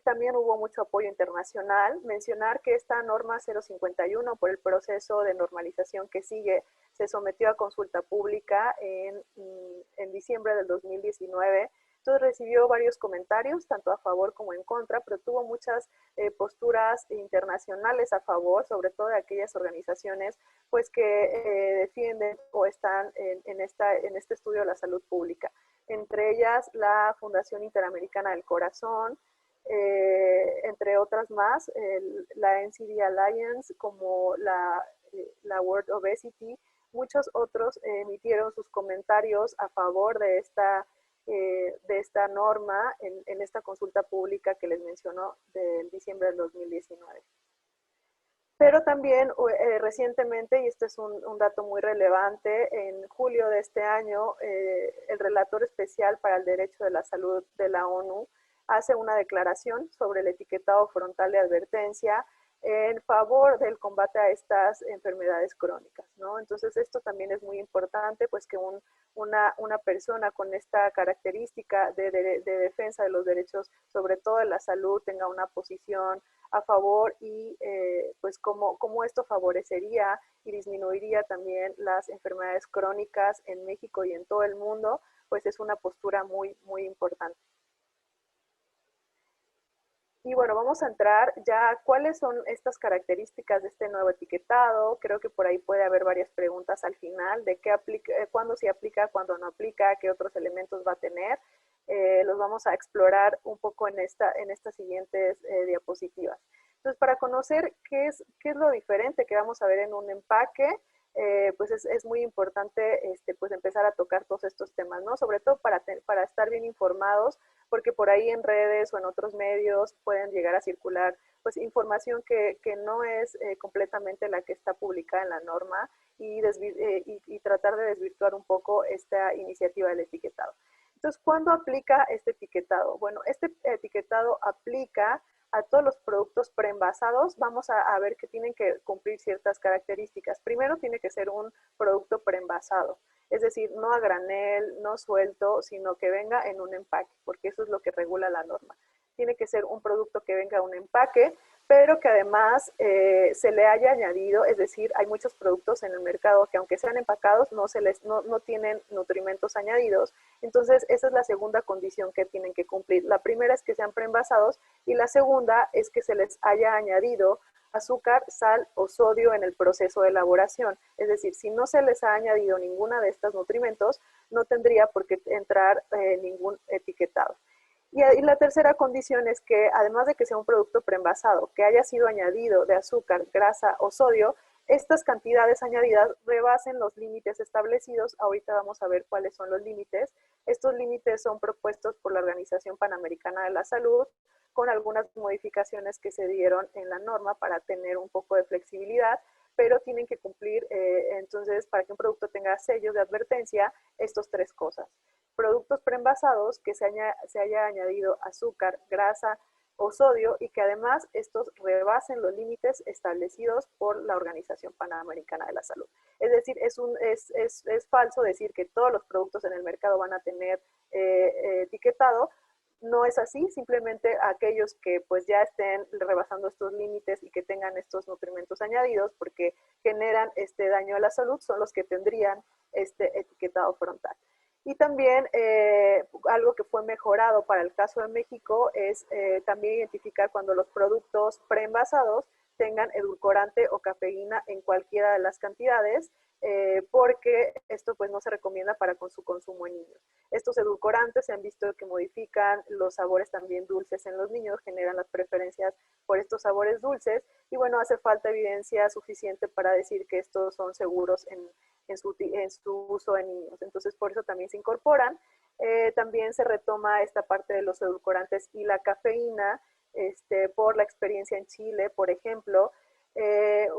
También hubo mucho apoyo internacional. Mencionar que esta norma 051, por el proceso de normalización que sigue, se sometió a consulta pública en diciembre del 2019. Entonces recibió varios comentarios, tanto a favor como en contra, pero tuvo muchas posturas internacionales a favor, sobre todo de aquellas organizaciones pues, que defienden o están en este estudio de la salud pública. Entre ellas la Fundación Interamericana del Corazón, entre otras más, la NCD Alliance, como la World Obesity. Muchos otros emitieron sus comentarios a favor de esta norma en esta consulta pública que les mencionó del diciembre del 2019. Pero también recientemente, y este es un dato muy relevante, en julio de este año, el relator especial para el derecho de la salud de la ONU hace una declaración sobre el etiquetado frontal de advertencia en favor del combate a estas enfermedades crónicas, ¿no? Entonces esto también es muy importante, pues que una persona con esta característica de defensa de los derechos, sobre todo de la salud, tenga una posición a favor y pues cómo esto favorecería y disminuiría también las enfermedades crónicas en México y en todo el mundo, pues es una postura muy, muy importante. Y bueno, vamos a entrar ya cuáles son estas características de este nuevo etiquetado. Creo que por ahí puede haber varias preguntas al final de qué aplica, cuándo se aplica, cuándo no aplica, qué otros elementos va a tener. Los vamos a explorar un poco en estas siguientes diapositivas. Entonces, para conocer qué es lo diferente que vamos a ver en un empaque, pues es muy importante pues empezar a tocar todos estos temas, ¿no? Sobre todo para estar bien informados, porque por ahí en redes o en otros medios pueden llegar a circular pues información que no es completamente la que está publicada en la norma y tratar de desvirtuar un poco esta iniciativa del etiquetado. Entonces, ¿cuándo aplica este etiquetado? Bueno, este etiquetado aplica a todos los productos preenvasados. Vamos a ver que tienen que cumplir ciertas características. Primero, tiene que ser un producto preenvasado, es decir, no a granel, no suelto, sino que venga en un empaque, porque eso es lo que regula la norma. Tiene que ser un producto que venga en un empaque, pero que además se le haya añadido, es decir, hay muchos productos en el mercado que aunque sean empacados no tienen nutrimentos añadidos. Entonces esa es la segunda condición que tienen que cumplir. La primera es que sean preenvasados y la segunda es que se les haya añadido azúcar, sal o sodio en el proceso de elaboración. Es decir, si no se les ha añadido ninguna de estos nutrimentos, no tendría por qué entrar ningún etiquetado. Y la tercera condición es que, además de que sea un producto preenvasado, que haya sido añadido de azúcar, grasa o sodio, estas cantidades añadidas rebasen los límites establecidos. Ahorita vamos a ver cuáles son los límites. Estos límites son propuestos por la Organización Panamericana de la Salud, con algunas modificaciones que se dieron en la norma para tener un poco de flexibilidad, pero tienen que cumplir, entonces, para que un producto tenga sellos de advertencia, estos tres cosas. Productos preenvasados, que se haya añadido azúcar, grasa o sodio, y que además estos rebasen los límites establecidos por la Organización Panamericana de la Salud. Es decir, es falso decir que todos los productos en el mercado van a tener etiquetado. No es así, simplemente aquellos que pues ya estén rebasando estos límites y que tengan estos nutrimentos añadidos porque generan este daño a la salud son los que tendrían este etiquetado frontal. Y también algo que fue mejorado para el caso de México es también identificar cuando los productos preenvasados tengan edulcorante o cafeína en cualquiera de las cantidades, porque esto pues no se recomienda para su consumo en niños. Estos edulcorantes se han visto que modifican los sabores también dulces en los niños, generan las preferencias por estos sabores dulces, y bueno, hace falta evidencia suficiente para decir que estos son seguros en su uso en niños. Entonces, por eso también se incorporan. También se retoma esta parte de los edulcorantes y la cafeína, por la experiencia en Chile, por ejemplo.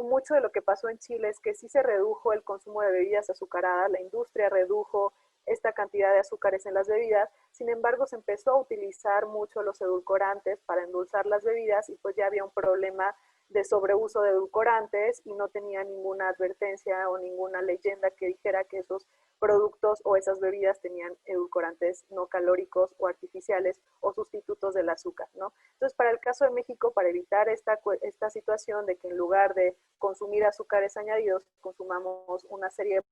Mucho de lo que pasó en Chile es que sí se redujo el consumo de bebidas azucaradas, la industria redujo esta cantidad de azúcares en las bebidas. Sin embargo, se empezó a utilizar mucho los edulcorantes para endulzar las bebidas y pues ya había un problema de sobreuso de edulcorantes y no tenía ninguna advertencia o ninguna leyenda que dijera que esos productos o esas bebidas tenían edulcorantes no calóricos o artificiales o sustitutos del azúcar, ¿no? Entonces, para el caso de México, para evitar esta situación de que en lugar de consumir azúcares añadidos, consumamos una serie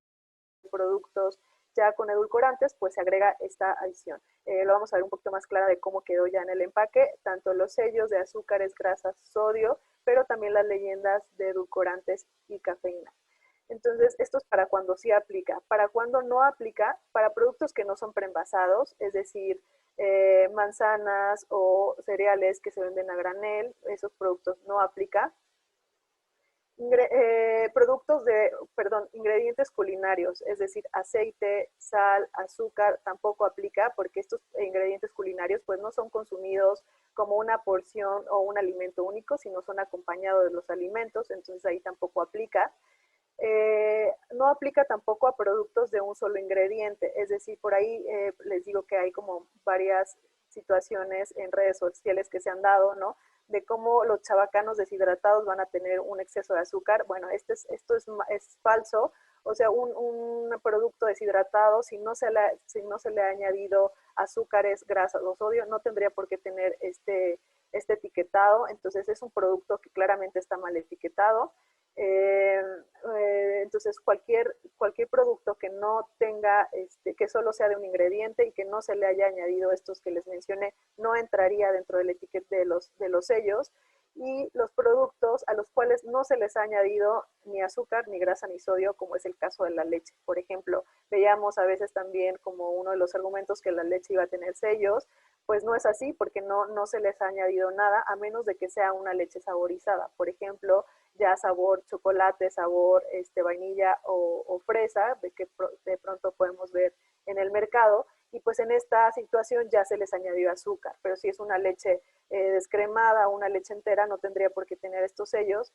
de productos ya con edulcorantes, pues se agrega esta adición. Lo vamos a ver un poquito más clara de cómo quedó ya en el empaque, tanto los sellos de azúcares, grasas, sodio, pero también las leyendas de edulcorantes y cafeína. Entonces, esto es para cuando sí aplica. Para cuando no aplica, para productos que no son preenvasados, es decir, manzanas o cereales que se venden a granel, esos productos no aplica. Ingredientes culinarios, es decir, aceite, sal, azúcar, tampoco aplica porque estos ingredientes culinarios pues no son consumidos como una porción o un alimento único, sino son acompañados de los alimentos, entonces ahí tampoco aplica. No aplica tampoco a productos de un solo ingrediente, es decir, por ahí les digo que hay como varias situaciones en redes sociales que se han dado, ¿no? De cómo los chabacanos deshidratados van a tener un exceso de azúcar. Bueno, esto es falso. O sea, un producto deshidratado, si no se le ha añadido azúcares, grasas o sodio, no tendría por qué tener este etiquetado. Entonces, es un producto que claramente está mal etiquetado. Entonces, cualquier producto que no tenga, que solo sea de un ingrediente y que no se le haya añadido estos que les mencioné, no entraría dentro del etiquete de los sellos. Y los productos a los cuales no se les ha añadido ni azúcar, ni grasa, ni sodio, como es el caso de la leche. Por ejemplo, veíamos a veces también como uno de los argumentos que la leche iba a tener sellos, pues no es así porque no se les ha añadido nada, a menos de que sea una leche saborizada. Por ejemplo, ya sabor chocolate, sabor vainilla o fresa, que de pronto podemos ver en el mercado, y pues en esta situación ya se les añadió azúcar, pero si es una leche descremada o una leche entera no tendría por qué tener estos sellos,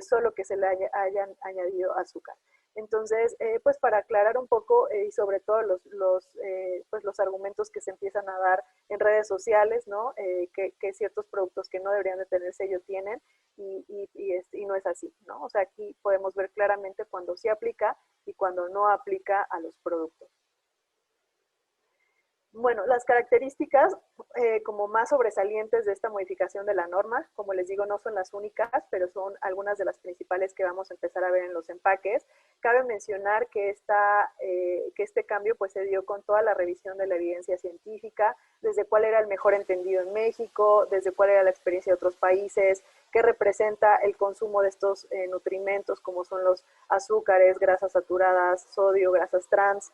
solo que se le hayan añadido azúcar. Entonces, pues para aclarar un poco y sobre todo los argumentos que se empiezan a dar en redes sociales, ¿no? Que ciertos productos que no deberían de tener sello tienen y no es así, ¿no? O sea, aquí podemos ver claramente cuando sí aplica y cuando no aplica a los productos. Bueno, las características como más sobresalientes de esta modificación de la norma, como les digo, no son las únicas, pero son algunas de las principales que vamos a empezar a ver en los empaques. Cabe mencionar que este cambio pues, se dio con toda la revisión de la evidencia científica, desde cuál era el mejor entendido en México, desde cuál era la experiencia de otros países, qué representa el consumo de estos nutrimentos, como son los azúcares, grasas saturadas, sodio, grasas trans,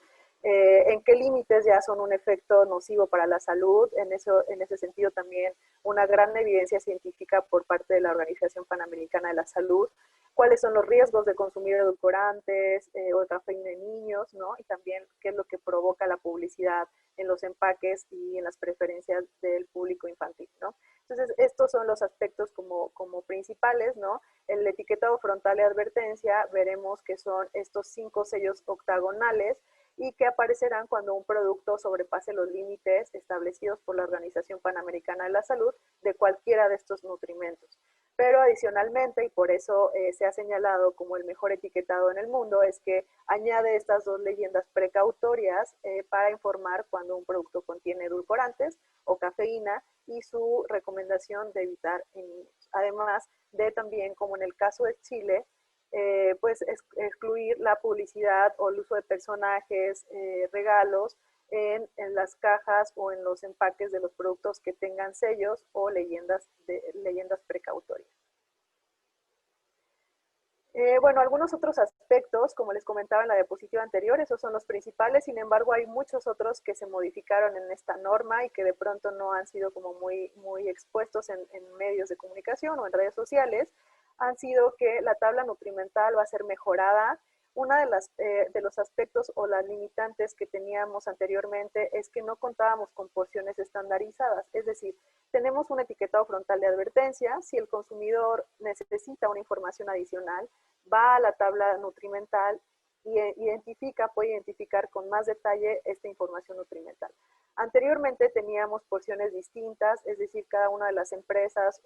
en qué límites ya son un efecto nocivo para la salud. En ese sentido también una gran evidencia científica por parte de la Organización Panamericana de la Salud, cuáles son los riesgos de consumir edulcorantes o de cafeína en niños, ¿no? Y también qué es lo que provoca la publicidad en los empaques y en las preferencias del público infantil, ¿no? Entonces, estos son los aspectos como principales, ¿no? El etiquetado frontal de advertencia, veremos que son estos 5 sellos octagonales y que aparecerán cuando un producto sobrepase los límites establecidos por la Organización Panamericana de la Salud de cualquiera de estos nutrimentos. Pero adicionalmente, y por eso se ha señalado como el mejor etiquetado en el mundo, es que añade estas 2 leyendas precautorias para informar cuando un producto contiene edulcorantes o cafeína y su recomendación de evitar en niños. Además de también, como en el caso de Chile, pues excluir la publicidad o el uso de personajes, regalos en las cajas o en los empaques de los productos que tengan sellos o leyendas precautorias. Bueno, algunos otros aspectos, como les comentaba en la diapositiva anterior, esos son los principales. Sin embargo, hay muchos otros que se modificaron en esta norma y que de pronto no han sido como muy expuestos en medios de comunicación o en redes sociales. Han sido que la tabla nutrimental va a ser mejorada. Una de los aspectos o las limitantes que teníamos anteriormente es que no contábamos con porciones estandarizadas, es decir, tenemos un etiquetado frontal de advertencia. Si el consumidor necesita una información adicional, va a la tabla nutrimental y puede identificar con más detalle esta información nutrimental. Anteriormente teníamos porciones distintas, es decir, cada una de las empresas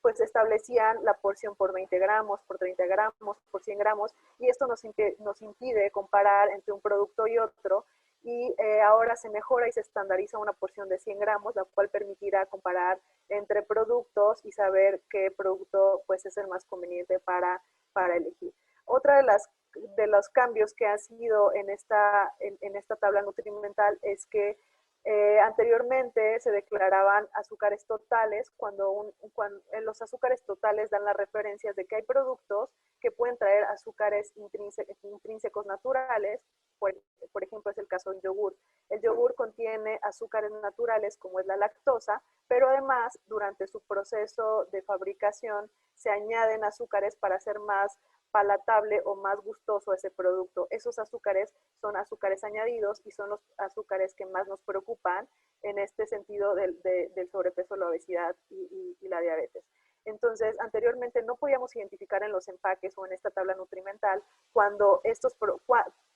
pues establecían la porción por 20 gramos, por 30 gramos, por 100 gramos, y esto nos impide comparar entre un producto y otro, y ahora se mejora y se estandariza una porción de 100 gramos, la cual permitirá comparar entre productos y saber qué producto pues, es el más conveniente para elegir. Otra de los cambios que ha sido en esta tabla nutrimental es que anteriormente se declaraban azúcares totales cuando los azúcares totales dan las referencias de que hay productos que pueden traer azúcares intrínsecos naturales. Por ejemplo, es el caso del yogur. El yogur contiene azúcares naturales como es la lactosa, pero además durante su proceso de fabricación se añaden azúcares para hacer más palatable o más gustoso ese producto. Esos azúcares son azúcares añadidos y son los azúcares que más nos preocupan en este sentido del sobrepeso, la obesidad y la diabetes. Entonces, anteriormente no podíamos identificar en los empaques o en esta tabla nutrimental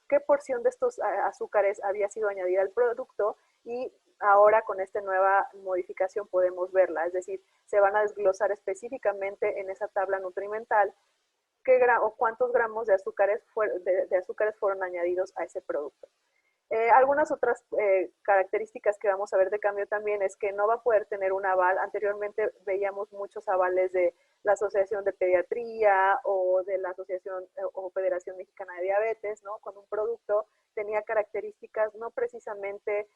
qué porción de estos azúcares había sido añadida al producto, y ahora con esta nueva modificación podemos verla, es decir, se van a desglosar específicamente en esa tabla nutrimental cuántos gramos de azúcares fueron añadidos a ese producto. Algunas otras características que vamos a ver de cambio también es que no va a poder tener un aval. Anteriormente veíamos muchos avales de la Asociación de Pediatría o de la Asociación o Federación Mexicana de Diabetes, ¿no? Cuando un producto tenía características no precisamente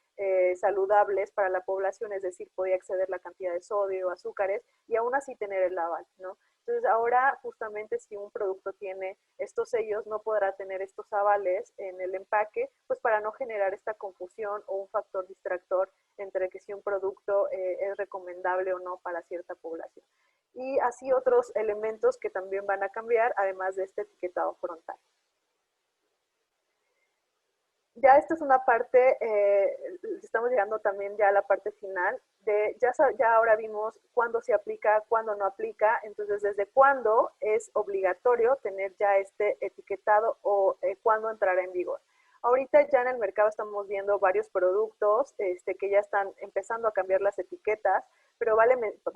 saludables para la población, es decir, podía exceder la cantidad de sodio o azúcares y aún así tener el aval, ¿no? Entonces ahora justamente si un producto tiene estos sellos no podrá tener estos avales en el empaque, pues para no generar esta confusión o un factor distractor entre que si un producto es recomendable o no para cierta población. Y así otros elementos que también van a cambiar, además de este etiquetado frontal. Ya esta es una parte, estamos llegando también ya a la parte final, ya ahora vimos cuándo se aplica, cuándo no aplica, entonces desde cuándo es obligatorio tener ya este etiquetado o cuándo entrará en vigor. Ahorita ya en el mercado estamos viendo varios productos que ya están empezando a cambiar las etiquetas, pero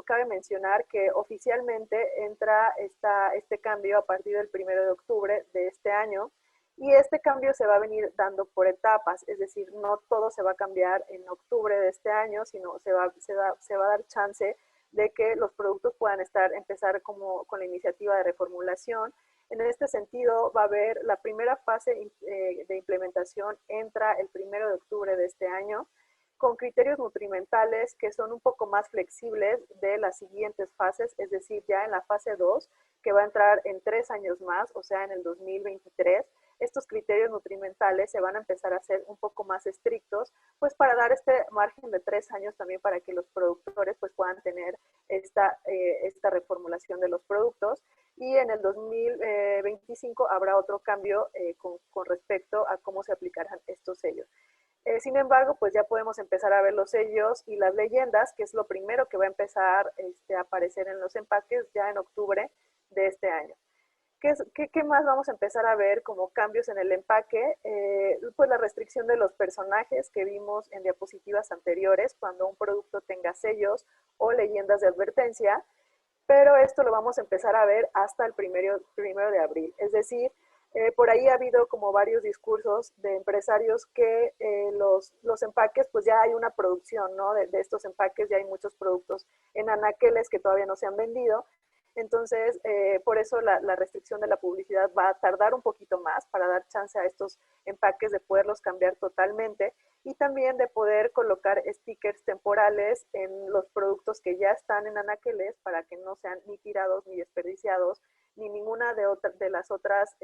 cabe mencionar que oficialmente entra este cambio a partir del 1 de octubre de este año. Y este cambio se va a venir dando por etapas, es decir, no todo se va a cambiar en octubre de este año, sino se va a dar chance de que los productos puedan empezar como con la iniciativa de reformulación. En este sentido, va a haber la primera fase de implementación, entra el 1 de octubre de este año, con criterios nutrimentales que son un poco más flexibles de las siguientes fases, es decir, ya en la fase 2, que va a entrar en 3 años más, o sea, en el 2023, estos criterios nutrimentales se van a empezar a hacer un poco más estrictos, pues para dar este margen de 3 años también para que los productores pues puedan tener esta reformulación de los productos. Y en el 2025 habrá otro cambio con respecto a cómo se aplicarán estos sellos. Sin embargo, pues ya podemos empezar a ver los sellos y las leyendas, que es lo primero que va a empezar a aparecer en los empaques ya en octubre de este año. ¿Qué más vamos a empezar a ver como cambios en el empaque? Pues la restricción de los personajes que vimos en diapositivas anteriores, cuando un producto tenga sellos o leyendas de advertencia, pero esto lo vamos a empezar a ver hasta el primero de abril. Es decir, por ahí ha habido como varios discursos de empresarios que los empaques, pues ya hay una producción, ¿no? De estos empaques ya hay muchos productos en anaqueles que todavía no se han vendido. Entonces, por eso la restricción de la publicidad va a tardar un poquito más para dar chance a estos empaques de poderlos cambiar totalmente y también de poder colocar stickers temporales en los productos que ya están en anaqueles para que no sean ni tirados ni desperdiciados, ni ninguna de las otras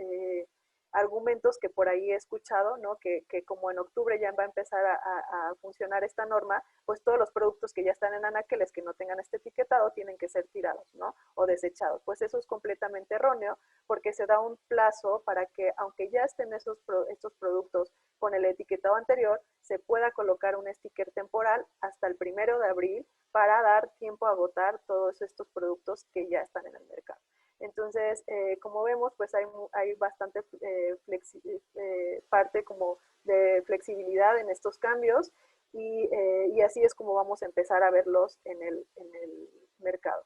argumentos que por ahí he escuchado, ¿no? Que como en octubre ya va a empezar a funcionar esta norma, pues todos los productos que ya están en anaqueles que no tengan este etiquetado tienen que ser tirados, ¿no? O desechados. Pues eso es completamente erróneo porque se da un plazo para que, aunque ya estén estos productos con el etiquetado anterior, se pueda colocar un sticker temporal hasta el 1 de abril para dar tiempo a agotar todos estos productos que ya están en el mercado. Entonces, como vemos, pues hay bastante parte como de flexibilidad en estos cambios y así es como vamos a empezar a verlos en el mercado.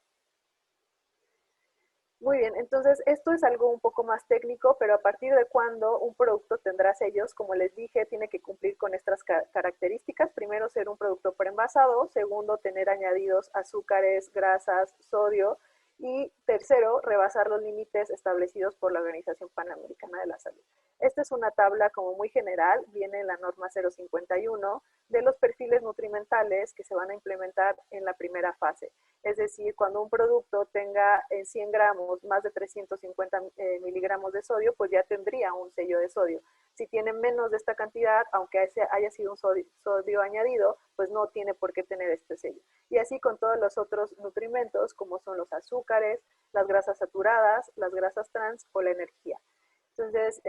Muy bien, entonces esto es algo un poco más técnico, pero a partir de cuándo un producto tendrá sellos, como les dije, tiene que cumplir con estas características. Primero, ser un producto preenvasado. Segundo, tener añadidos azúcares, grasas, sodio. Y tercero, rebasar los límites establecidos por la Organización Panamericana de la Salud. Esta es una tabla como muy general, viene en la norma 051 de los perfiles nutrimentales que se van a implementar en la primera fase. Es decir, cuando un producto tenga en 100 gramos más de 350 miligramos de sodio, pues ya tendría un sello de sodio. Si tiene menos de esta cantidad, aunque haya sido un sodio añadido, pues no tiene por qué tener este sello. Y así con todos los otros nutrimentos, como son los azúcares, las grasas saturadas, las grasas trans o la energía. Entonces,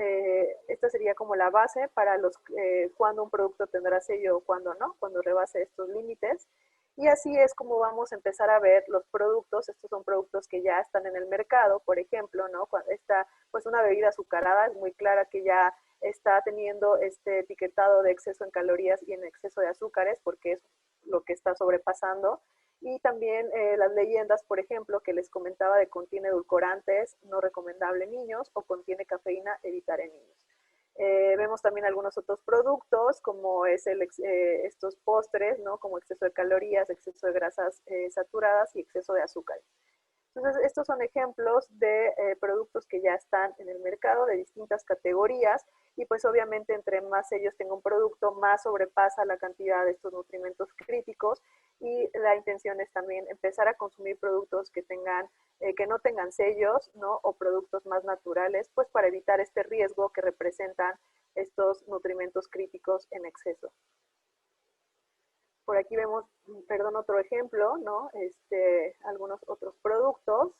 esta sería como la base para cuando un producto tendrá sello o cuando no, cuando rebase estos límites. Y así es como vamos a empezar a ver los productos. Estos son productos que ya están en el mercado, por ejemplo, ¿no? Cuando está pues una bebida azucarada, es muy clara que ya está teniendo este etiquetado de exceso en calorías y en exceso de azúcares, porque es lo que está sobrepasando. Y también las leyendas, por ejemplo, que les comentaba de contiene edulcorantes, no recomendable en niños, o contiene cafeína, evitar en niños. Vemos también algunos otros productos, como es estos postres, ¿no? Como exceso de calorías, exceso de grasas saturadas y exceso de azúcar. Entonces, estos son ejemplos de productos que ya están en el mercado de distintas categorías y pues obviamente entre más sellos tenga un producto, más sobrepasa la cantidad de estos nutrimentos críticos y la intención es también empezar a consumir productos que no tengan sellos, ¿no? O productos más naturales, pues para evitar este riesgo que representan estos nutrimentos críticos en exceso. Por aquí vemos, perdón, otro ejemplo, ¿no? Algunos otros productos.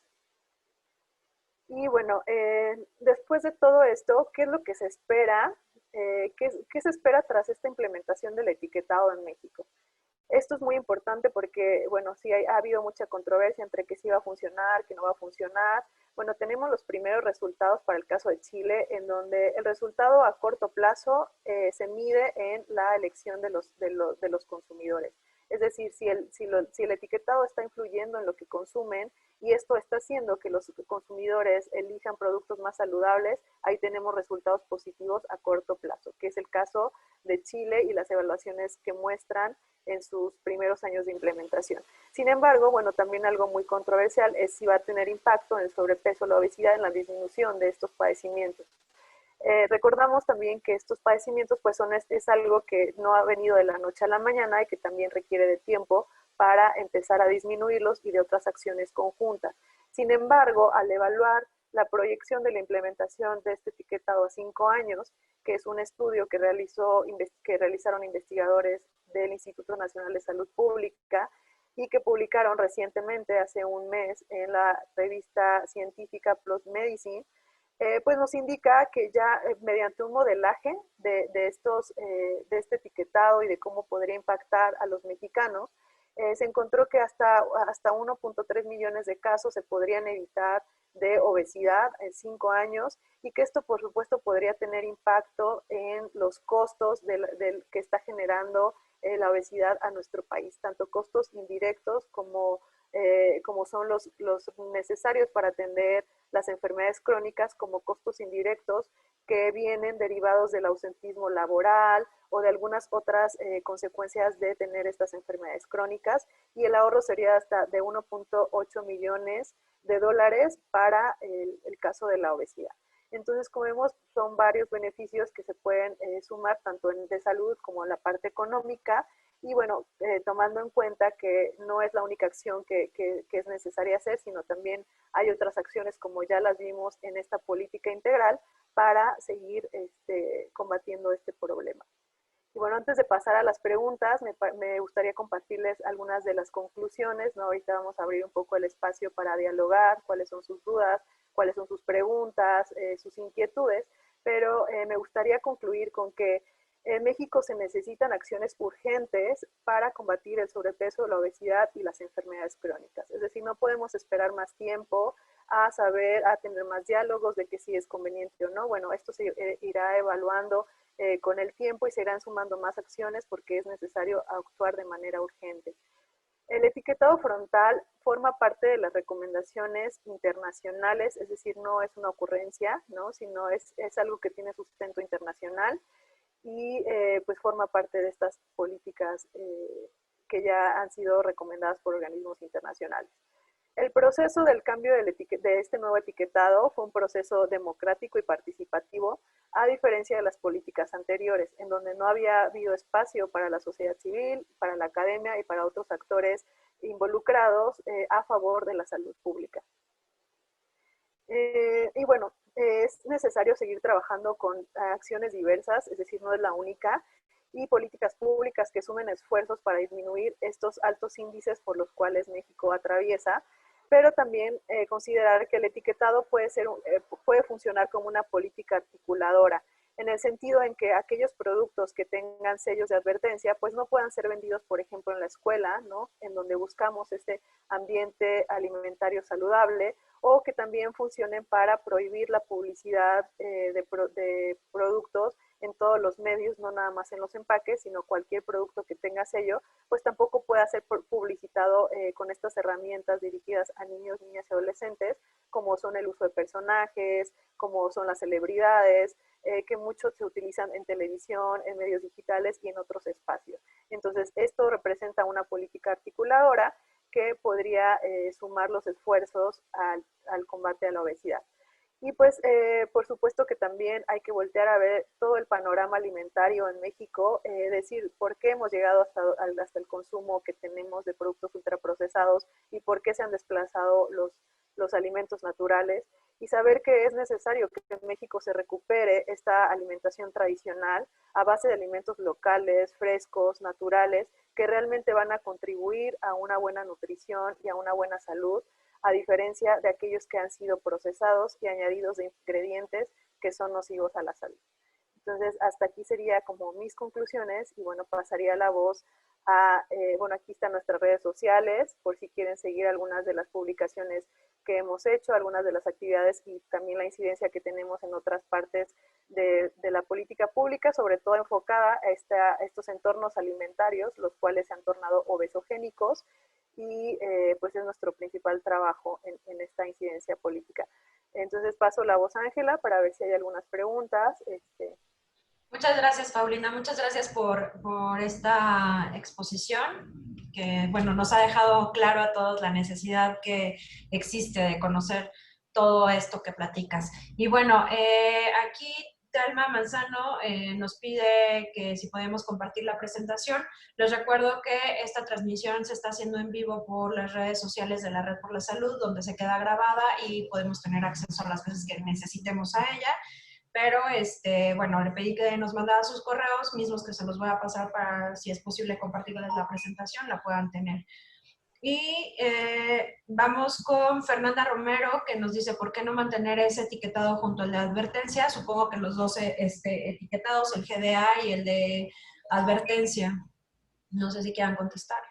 Y bueno, después de todo esto, ¿qué es lo que se espera? ¿Qué se espera tras esta implementación del etiquetado en México? Esto es muy importante porque, bueno, sí ha habido mucha controversia entre que sí va a funcionar, que no va a funcionar. Bueno, tenemos los primeros resultados para el caso de Chile, en donde el resultado a corto plazo se mide en la elección de los consumidores. Es decir, si el etiquetado está influyendo en lo que consumen y esto está haciendo que los consumidores elijan productos más saludables, ahí tenemos resultados positivos a corto plazo, que es el caso de Chile y las evaluaciones que muestran en sus primeros años de implementación. Sin embargo, bueno, también algo muy controversial es si va a tener impacto en el sobrepeso, la obesidad, en la disminución de estos padecimientos. Recordamos también que estos padecimientos pues es algo que no ha venido de la noche a la mañana y que también requiere de tiempo para empezar a disminuirlos y de otras acciones conjuntas. Sin embargo, al evaluar la proyección de la implementación de este etiquetado a 5 años, que es un estudio que realizaron investigadores del Instituto Nacional de Salud Pública y que publicaron recientemente, hace un mes, en la revista científica PLOS Medicine, pues nos indica que ya mediante un modelaje de este etiquetado y de cómo podría impactar a los mexicanos, se encontró que hasta 1.3 millones de casos se podrían evitar de obesidad en 5 años y que esto por supuesto podría tener impacto en los costos que está generando la obesidad a nuestro país, tanto costos indirectos como son los necesarios para atender las enfermedades crónicas, como costos indirectos que vienen derivados del ausentismo laboral o de algunas otras consecuencias de tener estas enfermedades crónicas, y el ahorro sería hasta de 1.8 millones de dólares para el caso de la obesidad. Entonces, como vemos, son varios beneficios que se pueden sumar tanto de salud como en la parte económica. Y bueno, tomando en cuenta que no es la única acción que es necesaria hacer, sino también hay otras acciones como ya las vimos en esta política integral para seguir combatiendo este problema. Y bueno, antes de pasar a las preguntas, me gustaría compartirles algunas de las conclusiones, ¿no? Ahorita vamos a abrir un poco el espacio para dialogar, cuáles son sus dudas, cuáles son sus preguntas, sus inquietudes, pero me gustaría concluir con que en México se necesitan acciones urgentes para combatir el sobrepeso, la obesidad y las enfermedades crónicas. Es decir, no podemos esperar más tiempo a tener más diálogos de que si es conveniente o no. Bueno, esto se irá evaluando con el tiempo y se irán sumando más acciones porque es necesario actuar de manera urgente. El etiquetado frontal forma parte de las recomendaciones internacionales, es decir, no es una ocurrencia, ¿no? Sino es algo que tiene sustento internacional y pues forma parte de estas políticas que ya han sido recomendadas por organismos internacionales. El proceso del cambio de este nuevo etiquetado fue un proceso democrático y participativo, a diferencia de las políticas anteriores, en donde no había habido espacio para la sociedad civil, para la academia y para otros actores involucrados a favor de la salud pública. Y bueno, es necesario seguir trabajando con acciones diversas, es decir, no es la única, y políticas públicas que sumen esfuerzos para disminuir estos altos índices por los cuales México atraviesa, pero también considerar que el etiquetado puede funcionar como una política articuladora, en el sentido en que aquellos productos que tengan sellos de advertencia pues no puedan ser vendidos, por ejemplo, en la escuela, ¿no? En donde buscamos este ambiente alimentario saludable, o que también funcionen para prohibir la publicidad de productos en todos los medios, no nada más en los empaques, sino cualquier producto que tenga sello, pues tampoco pueda ser publicitado con estas herramientas dirigidas a niños, niñas y adolescentes, como son el uso de personajes, como son las celebridades, que muchos se utilizan en televisión, en medios digitales y en otros espacios. Entonces, esto representa una política articuladora que podría sumar los esfuerzos al combate a la obesidad. Y pues, por supuesto que también hay que voltear a ver todo el panorama alimentario en México, decir por qué hemos llegado hasta el consumo que tenemos de productos ultraprocesados y por qué se han desplazado los alimentos naturales, y saber que es necesario que en México se recupere esta alimentación tradicional a base de alimentos locales, frescos, naturales, que realmente van a contribuir a una buena nutrición y a una buena salud, a diferencia de aquellos que han sido procesados y añadidos de ingredientes que son nocivos a la salud. Entonces, hasta aquí sería como mis conclusiones, y bueno, pasaría la voz bueno, aquí están nuestras redes sociales, por si quieren seguir algunas de las publicaciones que hemos hecho, algunas de las actividades y también la incidencia que tenemos en otras partes de la política pública, sobre todo enfocada a estos entornos alimentarios, los cuales se han tornado obesogénicos, y pues es nuestro principal trabajo en esta incidencia política. Entonces paso la voz a Ángela para ver si hay algunas preguntas. Muchas gracias, Paulina. Muchas gracias por esta exposición que, bueno, nos ha dejado claro a todos la necesidad que existe de conocer todo esto que platicas. Y bueno, aquí Telma Manzano nos pide que si podemos compartir la presentación. Les recuerdo que esta transmisión se está haciendo en vivo por las redes sociales de la Red por la Salud, donde se queda grabada y podemos tener acceso a las veces que necesitemos a ella. Pero, bueno, le pedí que nos mandara sus correos, mismos que se los voy a pasar para, si es posible, compartirles la presentación, la puedan tener. Y vamos con Fernanda Romero, que nos dice, ¿por qué no mantener ese etiquetado junto al de advertencia? Supongo que los dos etiquetados, el GDA y el de advertencia. No sé si quieran contestar.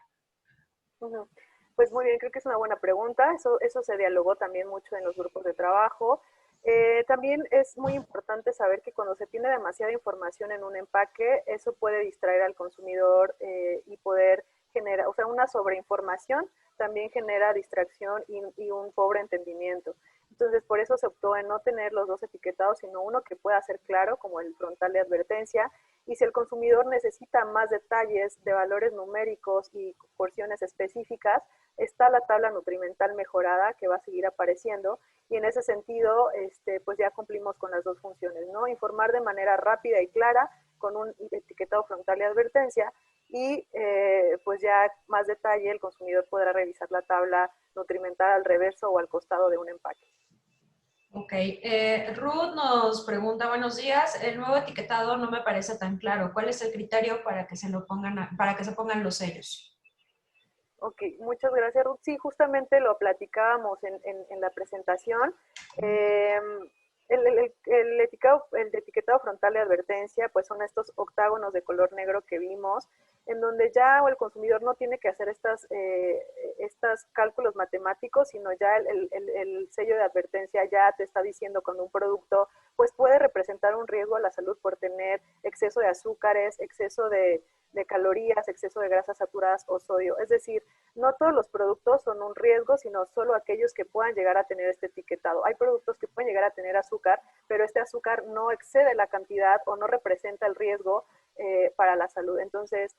Pues muy bien, creo que es una buena pregunta. Eso se dialogó también mucho en los grupos de trabajo. También es muy importante saber que cuando se tiene demasiada información en un empaque, eso puede distraer al consumidor y poder generar, o sea, una sobreinformación también genera distracción y un pobre entendimiento. Entonces, por eso se optó en no tener los dos etiquetados, sino uno que pueda ser claro, como el frontal de advertencia. Y si el consumidor necesita más detalles de valores numéricos y porciones específicas, está la tabla nutrimental mejorada que va a seguir apareciendo. Y en ese sentido, pues ya cumplimos con las dos funciones, ¿no? Informar de manera rápida y clara con un etiquetado frontal de advertencia y pues ya más detalle el consumidor podrá revisar la tabla nutrimental al reverso o al costado de un empaque. Ok, Ruth nos pregunta, buenos días, el nuevo etiquetado no me parece tan claro. ¿Cuál es el criterio para que se pongan los sellos? Ok, muchas gracias, Ruth. Sí, justamente lo platicábamos en la presentación. El etiquetado frontal de advertencia, pues son estos octágonos de color negro que vimos, en donde ya el consumidor no tiene que hacer estos cálculos matemáticos, sino ya el sello de advertencia ya te está diciendo cuando un producto pues puede representar un riesgo a la salud por tener exceso de azúcares, exceso de calorías, exceso de grasas saturadas o sodio. Es decir, no todos los productos son un riesgo, sino solo aquellos que puedan llegar a tener este etiquetado. Hay productos que pueden llegar a tener azúcar, pero este azúcar no excede la cantidad o no representa el riesgo para la salud. Entonces,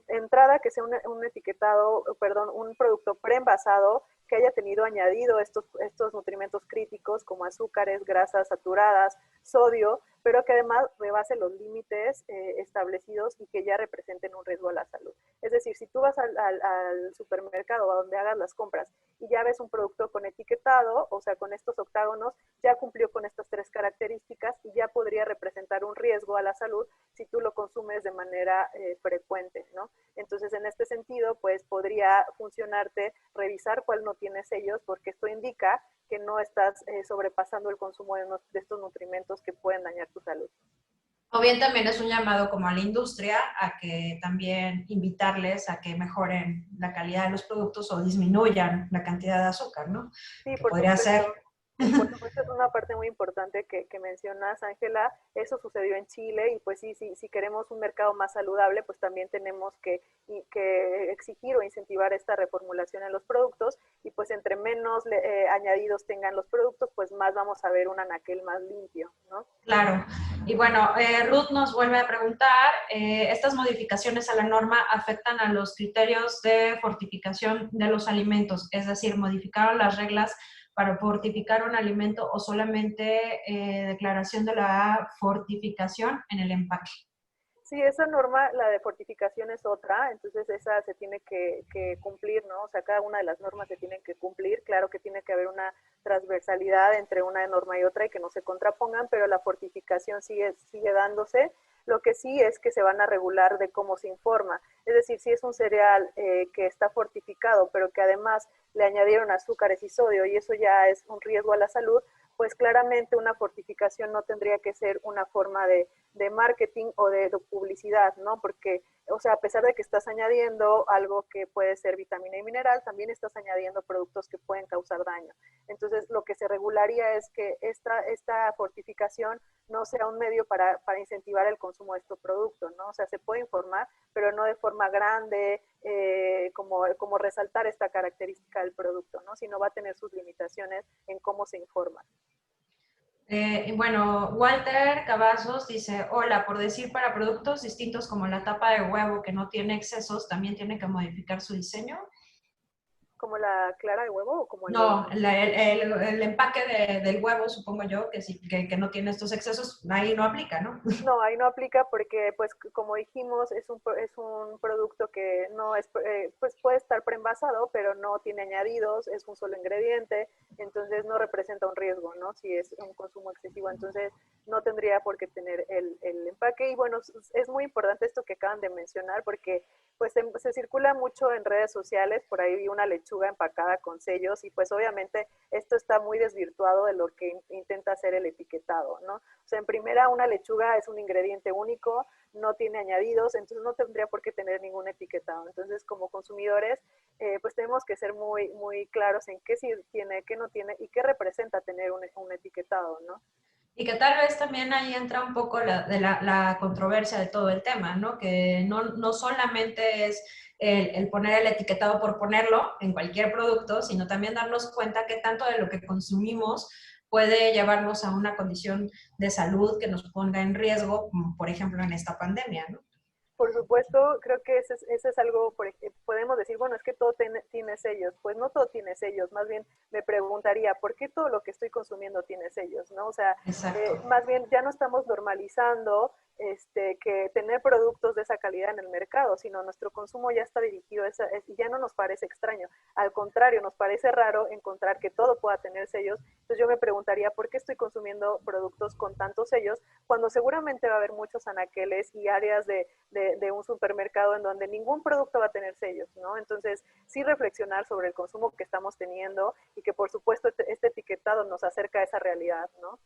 entrada que sea un etiquetado, perdón, un producto preenvasado que haya tenido añadido estos nutrimentos críticos como azúcares, grasas saturadas, sodio, pero que además rebase los límites establecidos y que ya representen un riesgo a la salud. Es decir, si tú vas al supermercado o a donde hagas las compras y ya ves un producto con etiquetado, o sea, con estos octágonos, ya cumplió con estas tres características y ya podría representar un riesgo a la salud si tú lo consumes de manera frecuente, ¿no? Entonces, en este sentido, pues podría funcionarte revisar cuál no tiene sellos, porque esto indica que no estás sobrepasando el consumo de estos nutrimentos que pueden dañar tu salud. O bien también es un llamado como a la industria a que también invitarles a que mejoren la calidad de los productos o disminuyan la cantidad de azúcar, ¿no? Sí, Que por podría supuesto. ser. Por supuesto, es una parte muy importante que mencionas, Ángela. Eso sucedió en Chile y pues sí, si queremos un mercado más saludable, pues también tenemos que exigir o incentivar esta reformulación en los productos y pues entre menos añadidos tengan los productos, pues más vamos a ver un anaquel más limpio, ¿no? Claro. Y bueno, Ruth nos vuelve a preguntar, ¿estas modificaciones a la norma afectan a los criterios de fortificación de los alimentos? Es decir, ¿modificaron las reglas para fortificar un alimento o solamente declaración de la fortificación en el empaque? Sí, esa norma, la de fortificación es otra, entonces esa se tiene que cumplir, ¿no? O sea, cada una de las normas se tienen que cumplir, claro que tiene que haber una transversalidad entre una norma y otra y que no se contrapongan, pero la fortificación sigue dándose. Lo que sí es que se van a regular de cómo se informa. Es decir, si es un cereal que está fortificado, pero que además le añadieron azúcares y sodio y eso ya es un riesgo a la salud, pues claramente una fortificación no tendría que ser una forma de marketing o de publicidad, ¿no? Porque, o sea, a pesar de que estás añadiendo algo que puede ser vitamina y mineral, también estás añadiendo productos que pueden causar daño. Entonces, lo que se regularía es que esta fortificación no sea un medio para incentivar el consumo de estos productos, ¿no? O sea, se puede informar, pero no de forma grande, como resaltar esta característica del producto, ¿no? Sino va a tener sus limitaciones en cómo se informa. Bueno, Walter Cavazos dice, hola, por decir para productos distintos como la tapa de huevo que no tiene excesos, ¿también tiene que modificar su diseño? ¿Como la clara de huevo o como el No, huevo? el empaque del huevo, supongo yo, que, sí, que no tiene estos excesos, ahí no aplica, ¿no? No, ahí no aplica porque, pues, como dijimos, es un producto que no es, pues puede estar preenvasado, pero no tiene añadidos, es un solo ingrediente, entonces no representa un riesgo, ¿no? Si es un consumo excesivo, entonces no tendría por qué tener el empaque. Y bueno, es muy importante esto que acaban de mencionar porque pues se circula mucho en redes sociales, por ahí vi una lechuga empacada con sellos y pues obviamente esto está muy desvirtuado de lo que intenta hacer el etiquetado, ¿no? O sea, en primera, una lechuga es un ingrediente único, no tiene añadidos, entonces no tendría por qué tener ningún etiquetado. Entonces, como consumidores, pues tenemos que ser muy, muy claros en qué sí tiene, qué no tiene y qué representa tener un etiquetado, ¿no? Y que tal vez también ahí entra un poco la controversia de todo el tema, ¿no? Que no solamente es el poner el etiquetado por ponerlo en cualquier producto, sino también darnos cuenta que tanto de lo que consumimos puede llevarnos a una condición de salud que nos ponga en riesgo, como por ejemplo en esta pandemia, ¿no? Por supuesto, creo que ese es algo, podemos decir, bueno, es que todo tiene sellos. Pues no todo tiene sellos, más bien me preguntaría, ¿por qué todo lo que estoy consumiendo tiene sellos? ¿No? O sea, Exacto. más bien ya no estamos normalizando que tener productos de esa calidad en el mercado, sino nuestro consumo ya está dirigido, ya no nos parece extraño. Al contrario, nos parece raro encontrar que todo pueda tener sellos. Entonces yo me preguntaría, ¿por qué estoy consumiendo productos con tantos sellos? Cuando seguramente va a haber muchos anaqueles y áreas de un supermercado en donde ningún producto va a tener sellos, ¿no? Entonces, sí reflexionar sobre el consumo que estamos teniendo y que por supuesto este etiquetado nos acerca a esa realidad, ¿no?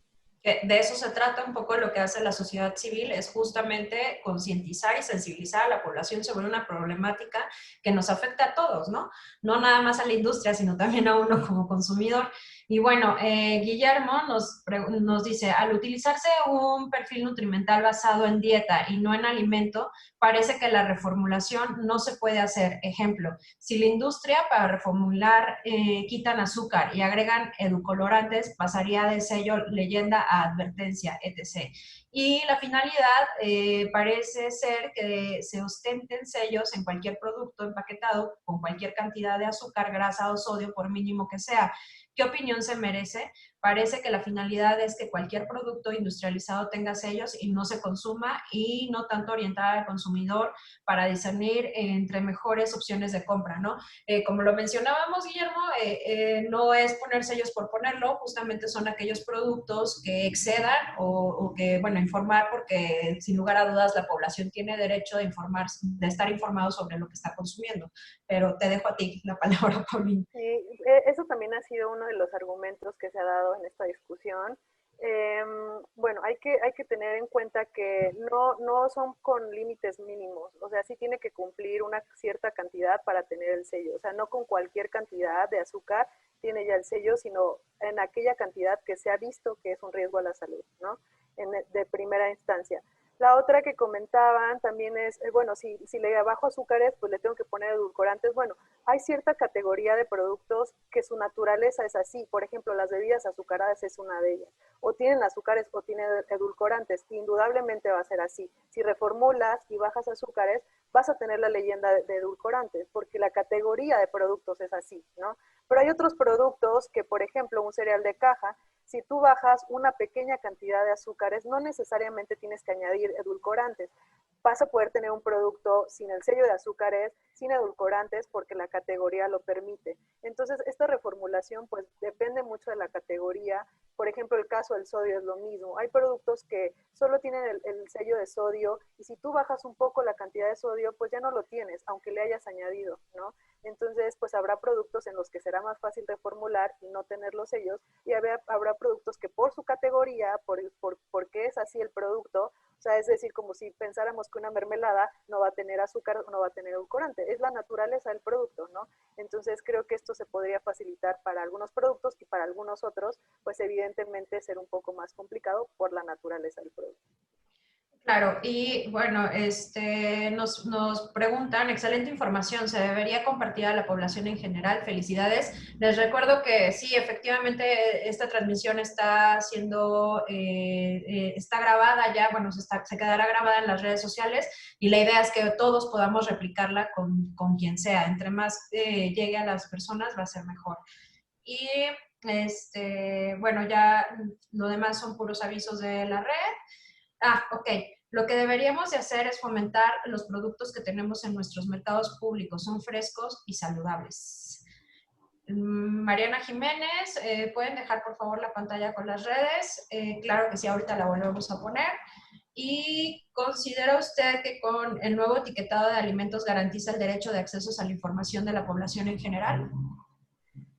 Que de eso se trata un poco lo que hace la sociedad civil, es justamente concientizar y sensibilizar a la población sobre una problemática que nos afecta a todos, ¿no? No nada más a la industria, sino también a uno como consumidor. Y bueno, Guillermo nos dice, al utilizarse un perfil nutrimental basado en dieta y no en alimento, parece que la reformulación no se puede hacer. Ejemplo, si la industria para reformular quitan azúcar y agregan edulcorantes, pasaría de sello leyenda a advertencia, etc. Y la finalidad parece ser que se ostenten sellos en cualquier producto empaquetado con cualquier cantidad de azúcar, grasa o sodio, por mínimo que sea. ¿Qué opinión se merece? Parece que la finalidad es que cualquier producto industrializado tenga sellos y no se consuma, y no tanto orientar al consumidor para discernir entre mejores opciones de compra, ¿no? Como lo mencionábamos, Guillermo, no es poner sellos por ponerlo, justamente son aquellos productos que excedan o que, bueno, informar, porque sin lugar a dudas la población tiene derecho de informar, de estar informado sobre lo que está consumiendo. Pero te dejo a ti la palabra, Paulina. Sí, eso también ha sido uno de los argumentos que se ha dado en esta discusión. Bueno, hay que tener en cuenta que no son con límites mínimos, o sea, sí tiene que cumplir una cierta cantidad para tener el sello, o sea, no con cualquier cantidad de azúcar tiene ya el sello, sino en aquella cantidad que se ha visto que es un riesgo a la salud, ¿no? De primera instancia. La otra que comentaban también es, bueno, si le bajo azúcares, pues le tengo que poner edulcorantes. Bueno, hay cierta categoría de productos que su naturaleza es así. Por ejemplo, las bebidas azucaradas es una de ellas. O tienen azúcares o tienen edulcorantes. Indudablemente va a ser así. Si reformulas y bajas azúcares, vas a tener la leyenda de edulcorantes, porque la categoría de productos es así, ¿no? Pero hay otros productos que, por ejemplo, un cereal de caja, si tú bajas una pequeña cantidad de azúcares, no necesariamente tienes que añadir edulcorantes. Vas a poder tener un producto sin el sello de azúcares, sin edulcorantes, porque la categoría lo permite. Entonces, esta reformulación pues depende mucho de la categoría. Por ejemplo, el caso del sodio es lo mismo. Hay productos que solo tienen el sello de sodio y si tú bajas un poco la cantidad de sodio, pues ya no lo tienes, aunque le hayas añadido, ¿no? Entonces, pues habrá productos en los que será más fácil reformular y no tener los sellos, y habrá productos que por su categoría, porque es así el producto, o sea, es decir, como si pensáramos que una mermelada no va a tener azúcar o no va a tener edulcorante, es la naturaleza del producto, ¿no? Entonces creo que esto se podría facilitar para algunos productos y para algunos otros, pues evidentemente ser un poco más complicado por la naturaleza del producto. Claro, y bueno, nos preguntan, excelente información, ¿se debería compartir a la población en general? Felicidades. Les recuerdo que sí, efectivamente, esta transmisión está siendo, está grabada ya, bueno, se quedará grabada en las redes sociales y la idea es que todos podamos replicarla con quien sea. Entre más llegue a las personas va a ser mejor. Y bueno, ya lo demás son puros avisos de la red. Ok. Lo que deberíamos de hacer es fomentar los productos que tenemos en nuestros mercados públicos. Son frescos y saludables. Mariana Jiménez, ¿pueden dejar por favor la pantalla con las redes? Claro que sí, ahorita la volvemos a poner. ¿Y considera usted que con el nuevo etiquetado de alimentos garantiza el derecho de acceso a la información de la población en general?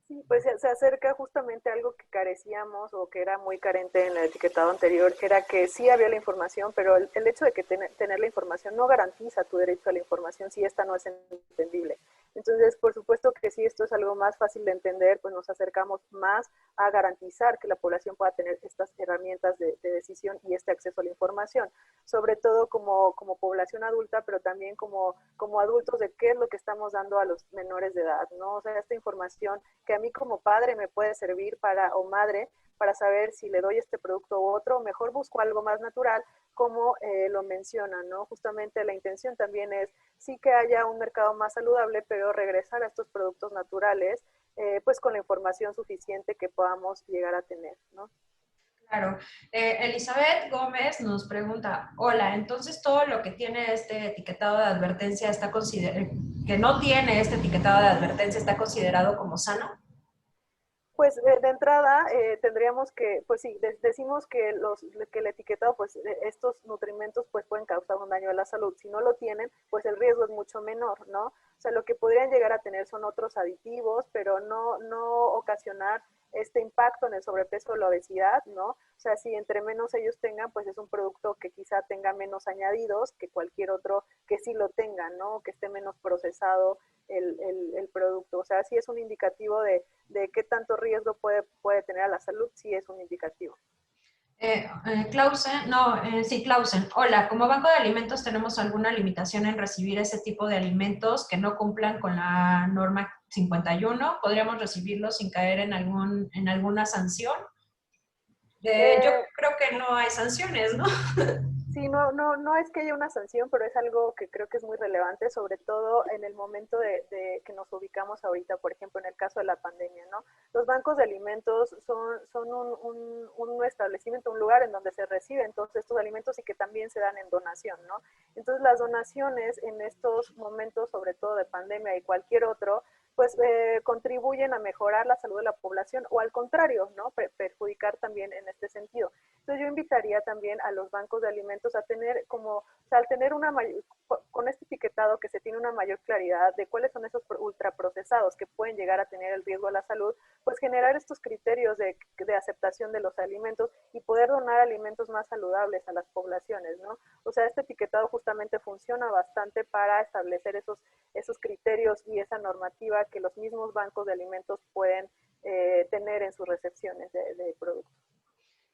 Sí, pues se acerca justamente a algo que carecíamos o que era muy carente en el etiquetado anterior, era que sí había la información, pero el hecho de que tener la información no garantiza tu derecho a la información si esta no es entendible. Entonces, por supuesto que si esto es algo más fácil de entender, pues nos acercamos más a garantizar que la población pueda tener estas herramientas de decisión y este acceso a la información, sobre todo como población adulta, pero también como adultos de qué es lo que estamos dando a los menores de edad, ¿no? O sea, esta información que a mí como padre me puede servir o madre, para saber si le doy este producto u otro, mejor busco algo más natural, como lo mencionan, ¿no? Justamente la intención también es sí que haya un mercado más saludable, pero regresar a estos productos naturales, pues con la información suficiente que podamos llegar a tener, ¿no? Claro. Elizabeth Gómez nos pregunta, hola, entonces todo lo que tiene este etiquetado de advertencia que no tiene este etiquetado de advertencia está considerado como sano. Pues de entrada tendríamos que, pues sí, decimos que que el etiquetado, pues estos nutrimentos pues pueden causar un daño a la salud. Si no lo tienen, pues el riesgo es mucho menor, ¿no? O sea, lo que podrían llegar a tener son otros aditivos, pero no ocasionar este impacto en el sobrepeso o la obesidad, ¿no? O sea, si entre menos ellos tengan, pues es un producto que quizá tenga menos añadidos que cualquier otro que sí lo tenga, ¿no? Que esté menos procesado el producto. O sea, sí es un indicativo de qué tanto riesgo puede tener a la salud, sí es un indicativo. Sí, Clausen. Hola, como banco de alimentos tenemos alguna limitación en recibir ese tipo de alimentos que no cumplan con la norma 51. ¿Podríamos recibirlos sin caer en alguna sanción? Yo Eh, creo que no hay sanciones, ¿no? Sí, no es que haya una sanción, pero es algo que creo que es muy relevante, sobre todo en el momento de que nos ubicamos ahorita, por ejemplo, en el caso de la pandemia, ¿no? Los bancos de alimentos son un establecimiento, un lugar en donde se reciben todos estos alimentos y que también se dan en donación, ¿no? Entonces, las donaciones en estos momentos, sobre todo de pandemia y cualquier otro, pues contribuyen a mejorar la salud de la población o al contrario, ¿no? Perjudicar también en este sentido. Entonces yo invitaría también a los bancos de alimentos a tener como, o sea, al tener una mayor, con este etiquetado que se tiene una mayor claridad de cuáles son esos ultraprocesados que pueden llegar a tener el riesgo a la salud, pues generar estos criterios de aceptación de los alimentos y poder donar alimentos más saludables a las poblaciones, ¿no? O sea, este etiquetado justamente funciona bastante para establecer esos criterios y esa normativa que los mismos bancos de alimentos pueden tener en sus recepciones de productos.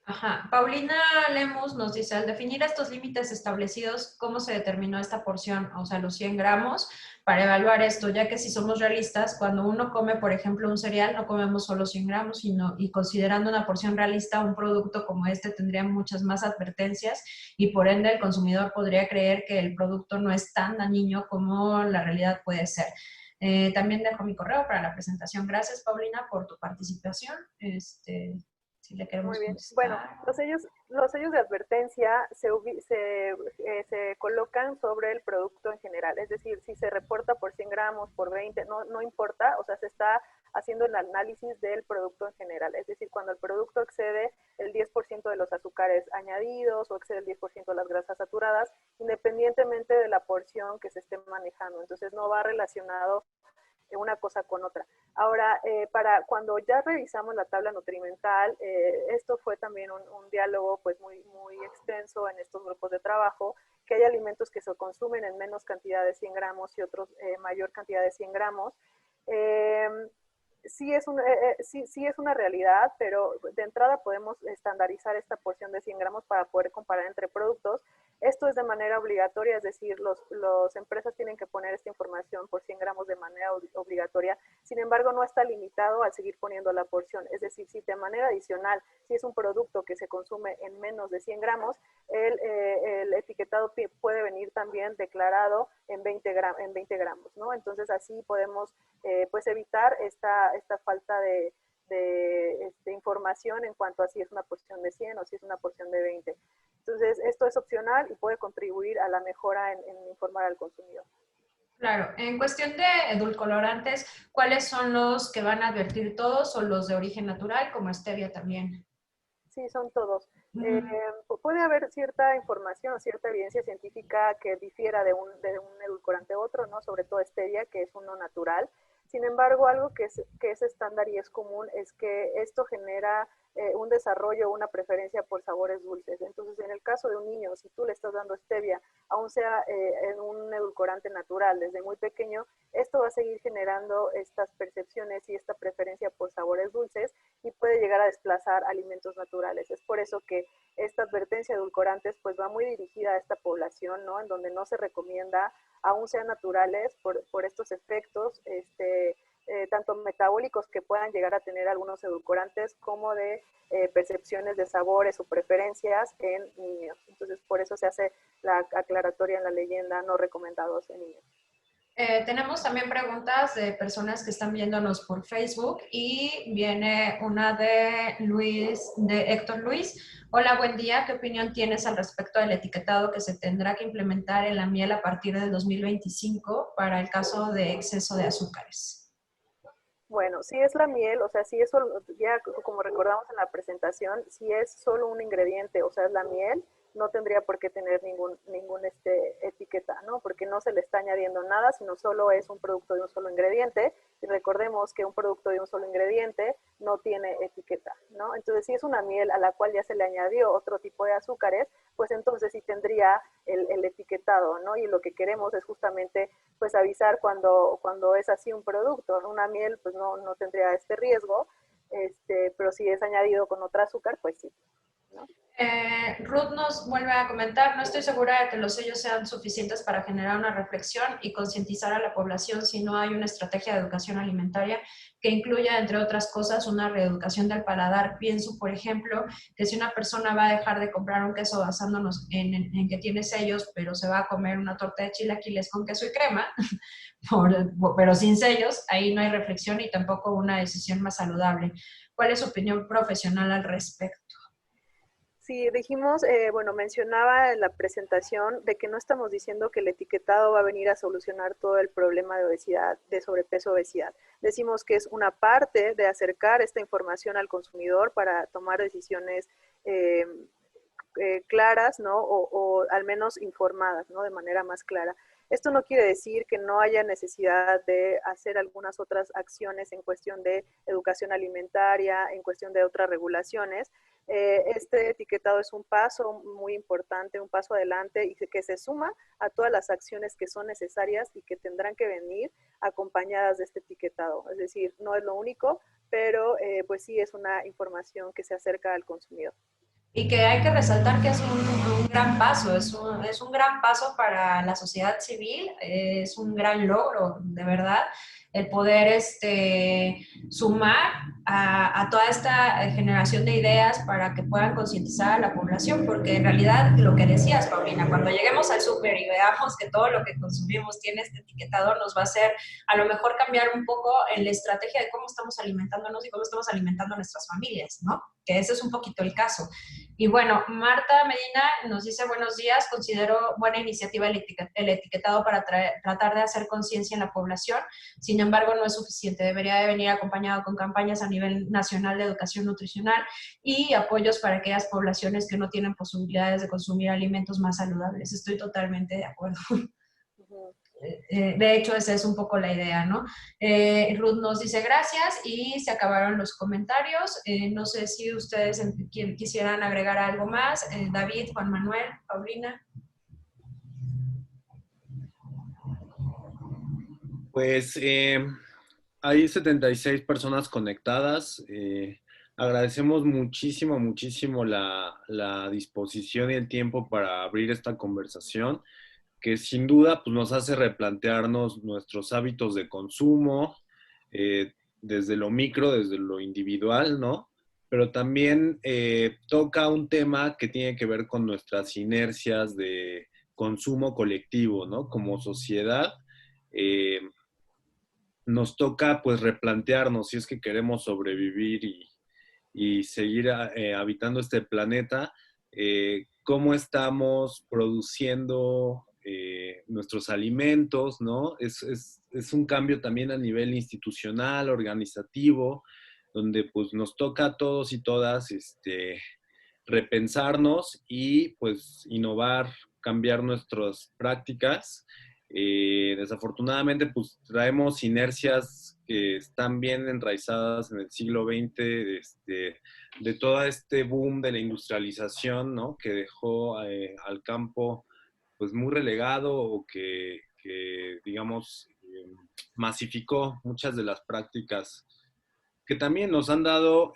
Ajá. Paulina Lemus nos dice, al definir estos límites establecidos, ¿cómo se determinó esta porción? O sea, los 100 gramos, para evaluar esto, ya que si somos realistas, cuando uno come, por ejemplo, un cereal, no comemos solo 100 gramos, y considerando una porción realista, un producto como este tendría muchas más advertencias y por ende el consumidor podría creer que el producto no es tan dañino como la realidad puede ser. También dejo mi correo para la presentación. Gracias, Paulina, por tu participación. Si le Muy queremos bien. Bueno, contestar. los sellos de advertencia se colocan sobre el producto en general. Es decir, si se reporta por 100 gramos, por 20, no importa. O sea, se está haciendo el análisis del producto en general. Es decir, cuando el producto excede el 10% de los azúcares añadidos o excede el 10% de las grasas saturadas, independientemente de la porción que se esté manejando. Entonces, no va relacionado una cosa con otra. Ahora, para cuando ya revisamos la tabla nutrimental, esto fue también un diálogo pues muy extenso en estos grupos de trabajo, que hay alimentos que se consumen en menos cantidad de 100 gramos y otros mayor cantidad de 100 gramos. Sí es una realidad, pero de entrada podemos estandarizar esta porción de 100 gramos para poder comparar entre productos. Esto es de manera obligatoria, es decir, las empresas tienen que poner esta información por 100 gramos de manera obligatoria. Sin embargo, no está limitado al seguir poniendo la porción. Es decir, si de manera adicional, si es un producto que se consume en menos de 100 gramos, el etiquetado puede venir también declarado en 20 gramos, ¿no? Entonces, así podemos pues evitar esta falta de información en cuanto a si es una porción de 100 o si es una porción de 20. Entonces, esto es opcional y puede contribuir a la mejora en informar al consumidor. Claro, en cuestión de edulcorantes, ¿cuáles son los que van a advertir todos o los de origen natural, como stevia también? Sí, son todos. Puede haber cierta información, cierta evidencia científica que difiera de un edulcorante a otro, ¿no? Sobre todo stevia, que es uno natural. Sin embargo, algo que es estándar y es común es que esto genera un desarrollo, una preferencia por sabores dulces. Entonces, en el caso de un niño, si tú le estás dando stevia, aún sea en un edulcorante natural desde muy pequeño, esto va a seguir generando estas percepciones y esta preferencia por sabores dulces y puede llegar a desplazar alimentos naturales. Es por eso que esta advertencia de edulcorantes pues va muy dirigida a esta población, ¿no? En donde no se recomienda, aún sean naturales, por estos efectos, tanto metabólicos que puedan llegar a tener algunos edulcorantes, como de percepciones de sabores o preferencias en niños. Entonces, por eso se hace la aclaratoria en la leyenda, no recomendados en niños. Tenemos también preguntas de personas que están viéndonos por Facebook y viene una de Héctor Luis. Hola, buen día. ¿Qué opinión tienes al respecto del etiquetado que se tendrá que implementar en la miel a partir del 2025 para el caso de exceso de azúcares? Bueno, si es la miel, o sea, si eso, ya como recordamos en la presentación, si es solo un ingrediente, o sea, es la miel, no tendría por qué tener ningún etiqueta, ¿no? Porque no se le está añadiendo nada, sino solo es un producto de un solo ingrediente. Y recordemos que un producto de un solo ingrediente no tiene etiqueta, ¿no? Entonces, si es una miel a la cual ya se le añadió otro tipo de azúcares, pues entonces sí tendría el etiquetado, ¿no? Y lo que queremos es justamente pues avisar cuando es así un producto. Una miel pues no tendría este riesgo, pero si es añadido con otra azúcar, pues sí, ¿no? Ruth nos vuelve a comentar, no estoy segura de que los sellos sean suficientes para generar una reflexión y concientizar a la población si no hay una estrategia de educación alimentaria que incluya, entre otras cosas, una reeducación del paladar. Pienso, por ejemplo, que si una persona va a dejar de comprar un queso basándonos en que tiene sellos, pero se va a comer una torta de chilaquiles con queso y crema, pero sin sellos, ahí no hay reflexión y tampoco una decisión más saludable. ¿Cuál es su opinión profesional al respecto? Sí, dijimos, bueno, mencionaba en la presentación de que no estamos diciendo que el etiquetado va a venir a solucionar todo el problema de obesidad, de sobrepeso, obesidad. Decimos que es una parte de acercar esta información al consumidor para tomar decisiones claras, ¿no? O al menos informadas, ¿no? De manera más clara. Esto no quiere decir que no haya necesidad de hacer algunas otras acciones en cuestión de educación alimentaria, en cuestión de otras regulaciones. Este etiquetado es un paso muy importante, un paso adelante y que se suma a todas las acciones que son necesarias y que tendrán que venir acompañadas de este etiquetado. Es decir, no es lo único, pero pues sí es una información que se acerca al consumidor. Y que hay que resaltar que es un gran paso, es un gran paso para la sociedad civil, es un gran logro, de verdad, el poder sumar a toda esta generación de ideas para que puedan concientizar a la población, porque en realidad lo que decías, Paulina, cuando lleguemos al súper y veamos que todo lo que consumimos tiene este etiquetador, nos va a hacer a lo mejor cambiar un poco en la estrategia de cómo estamos alimentándonos y cómo estamos alimentando a nuestras familias, ¿no? Que ese es un poquito el caso. Y bueno, Marta Medina nos dice buenos días, considero buena iniciativa el etiquetado para tratar de hacer conciencia en la población, sin embargo no es suficiente, debería de venir acompañado con campañas a nivel nacional de educación nutricional y apoyos para aquellas poblaciones que no tienen posibilidades de consumir alimentos más saludables. Estoy totalmente de acuerdo. De hecho, esa es un poco la idea, ¿no? Ruth nos dice gracias y se acabaron los comentarios. No sé si ustedes quisieran agregar algo más. David, Juan Manuel, Paulina. Pues hay 76 personas conectadas. Agradecemos muchísimo, muchísimo la disposición y el tiempo para abrir esta conversación, que sin duda pues, nos hace replantearnos nuestros hábitos de consumo, desde lo micro, desde lo individual, ¿no? Pero también toca un tema que tiene que ver con nuestras inercias de consumo colectivo, ¿no? Como sociedad, eh, nos toca pues replantearnos si es que queremos sobrevivir y seguir habitando este planeta, cómo estamos produciendo nuestros alimentos, ¿no? Es un cambio también a nivel institucional, organizativo, donde pues nos toca a todos y todas repensarnos y pues innovar, cambiar nuestras prácticas. Desafortunadamente, pues traemos inercias que están bien enraizadas en el siglo XX, de todo este boom de la industrialización, ¿no? Que dejó al campo pues muy relegado o que digamos, masificó muchas de las prácticas que también nos han dado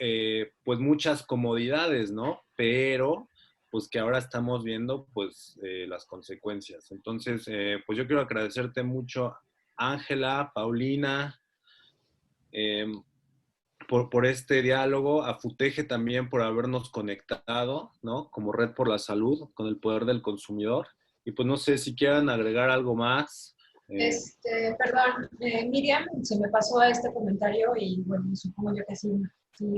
pues muchas comodidades, ¿no? Pero pues que ahora estamos viendo pues las consecuencias. Entonces, pues yo quiero agradecerte mucho, Ángela, Paulina, eh, por este diálogo, a Futeje también por habernos conectado, ¿no? Como Red por la Salud, con el poder del consumidor. Y pues no sé si quieran agregar algo más. Perdón, Miriam, se me pasó este comentario y bueno, supongo yo que sí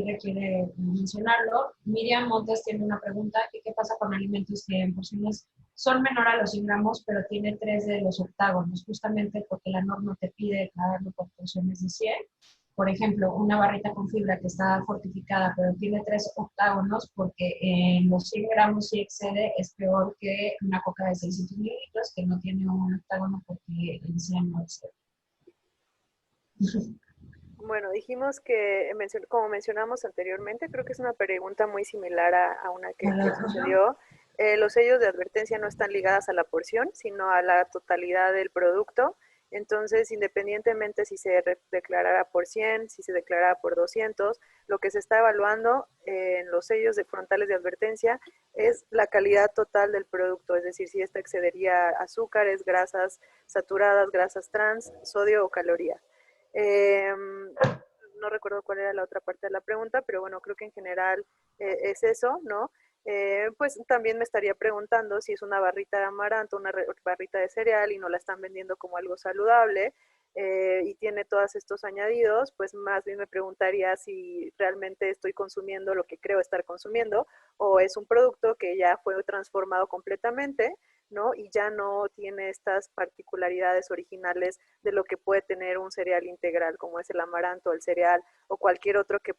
requiere mencionarlo. Miriam Montes tiene una pregunta, que qué pasa con alimentos que en porciones son menor a los 100 gramos, pero tiene 3 de los octágonos, justamente porque la norma te pide darlo por porciones de 100. Por ejemplo, una barrita con fibra que está fortificada, pero tiene 3 octágonos, porque en los 100 gramos si excede, es peor que una coca de 600 mililitros, que no tiene un octágono porque en 100 no excede. Bueno, dijimos que, como mencionamos anteriormente, creo que es una pregunta muy similar a una que sucedió. Los sellos de advertencia no están ligadas a la porción, sino a la totalidad del producto. Entonces, independientemente si se declarara por 100, si se declarara por 200, lo que se está evaluando en los sellos de frontales de advertencia es la calidad total del producto, es decir, si esta excedería azúcares, grasas saturadas, grasas trans, sodio o calorías. No recuerdo cuál era la otra parte de la pregunta, pero bueno, creo que en general es eso, ¿no? Pues también me estaría preguntando si es una barrita de amaranto, una barrita de cereal y no la están vendiendo como algo saludable y tiene todos estos añadidos, pues más bien me preguntaría si realmente estoy consumiendo lo que creo estar consumiendo o es un producto que ya fue transformado completamente, ¿no? Y ya no tiene estas particularidades originales de lo que puede tener un cereal integral, como es el amaranto, el cereal o cualquier otro que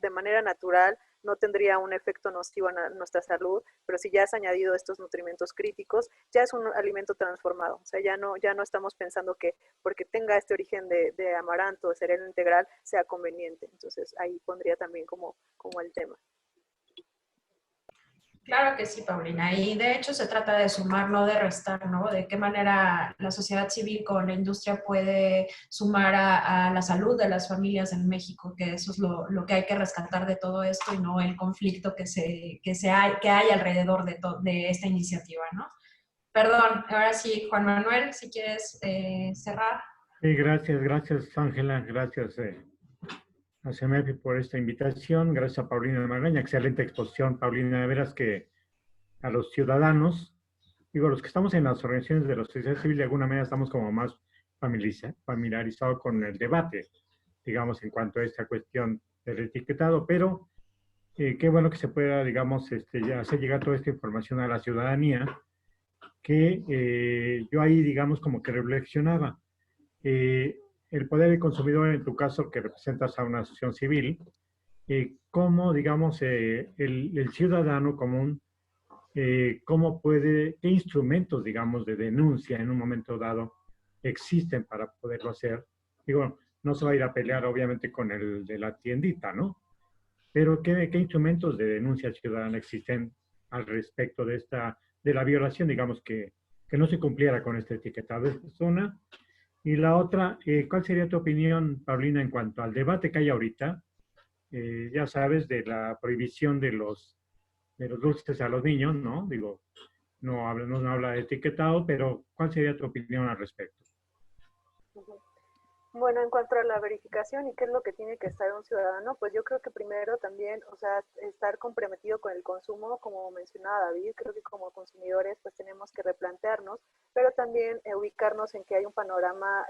de manera natural no tendría un efecto nocivo a nuestra salud, pero si ya has añadido estos nutrimentos críticos, ya es un alimento transformado. O sea, ya no estamos pensando que porque tenga este origen de amaranto, de cereal integral, sea conveniente. Entonces, ahí pondría también como el tema. Claro que sí, Paulina. Y de hecho se trata de sumar, no de restar, ¿no? De qué manera la sociedad civil con la industria puede sumar a la salud de las familias en México, que eso es lo que hay que rescatar de todo esto y no el conflicto que hay alrededor de esta iniciativa, ¿no? Perdón, ahora sí, Juan Manuel, si quieres cerrar. Sí, gracias Ángela, gracias a CEMEFI por esta invitación, gracias a Paulina Magaña, excelente exposición, Paulina, de veras que a los ciudadanos, digo, los que estamos en las organizaciones de la sociedad civil, de alguna manera estamos como más familiarizados con el debate, digamos, en cuanto a esta cuestión del etiquetado, pero qué bueno que se pueda, digamos, ya hacer llegar toda esta información a la ciudadanía, que yo ahí, digamos, como que reflexionaba. El poder del consumidor, en tu caso, que representas a una asociación civil, cómo, digamos, el ciudadano común, cómo puede, qué instrumentos, digamos, de denuncia en un momento dado existen para poderlo hacer. Digo, no se va a ir a pelear, obviamente, con el de la tiendita, ¿no? Pero ¿qué instrumentos de denuncia ciudadana existen al respecto de la violación, digamos, que no se cumpliera con este etiquetado? Esta es una. Y la otra, ¿cuál sería tu opinión, Paulina, en cuanto al debate que hay ahorita ya sabes, de la prohibición de los dulces a los niños, ¿no? Digo, no habla de etiquetado, pero ¿cuál sería tu opinión al respecto? Ujú. Bueno, en cuanto a la verificación y qué es lo que tiene que estar un ciudadano, pues yo creo que primero también, o sea, estar comprometido con el consumo, como mencionaba David, creo que como consumidores pues tenemos que replantearnos, pero también ubicarnos en que hay un panorama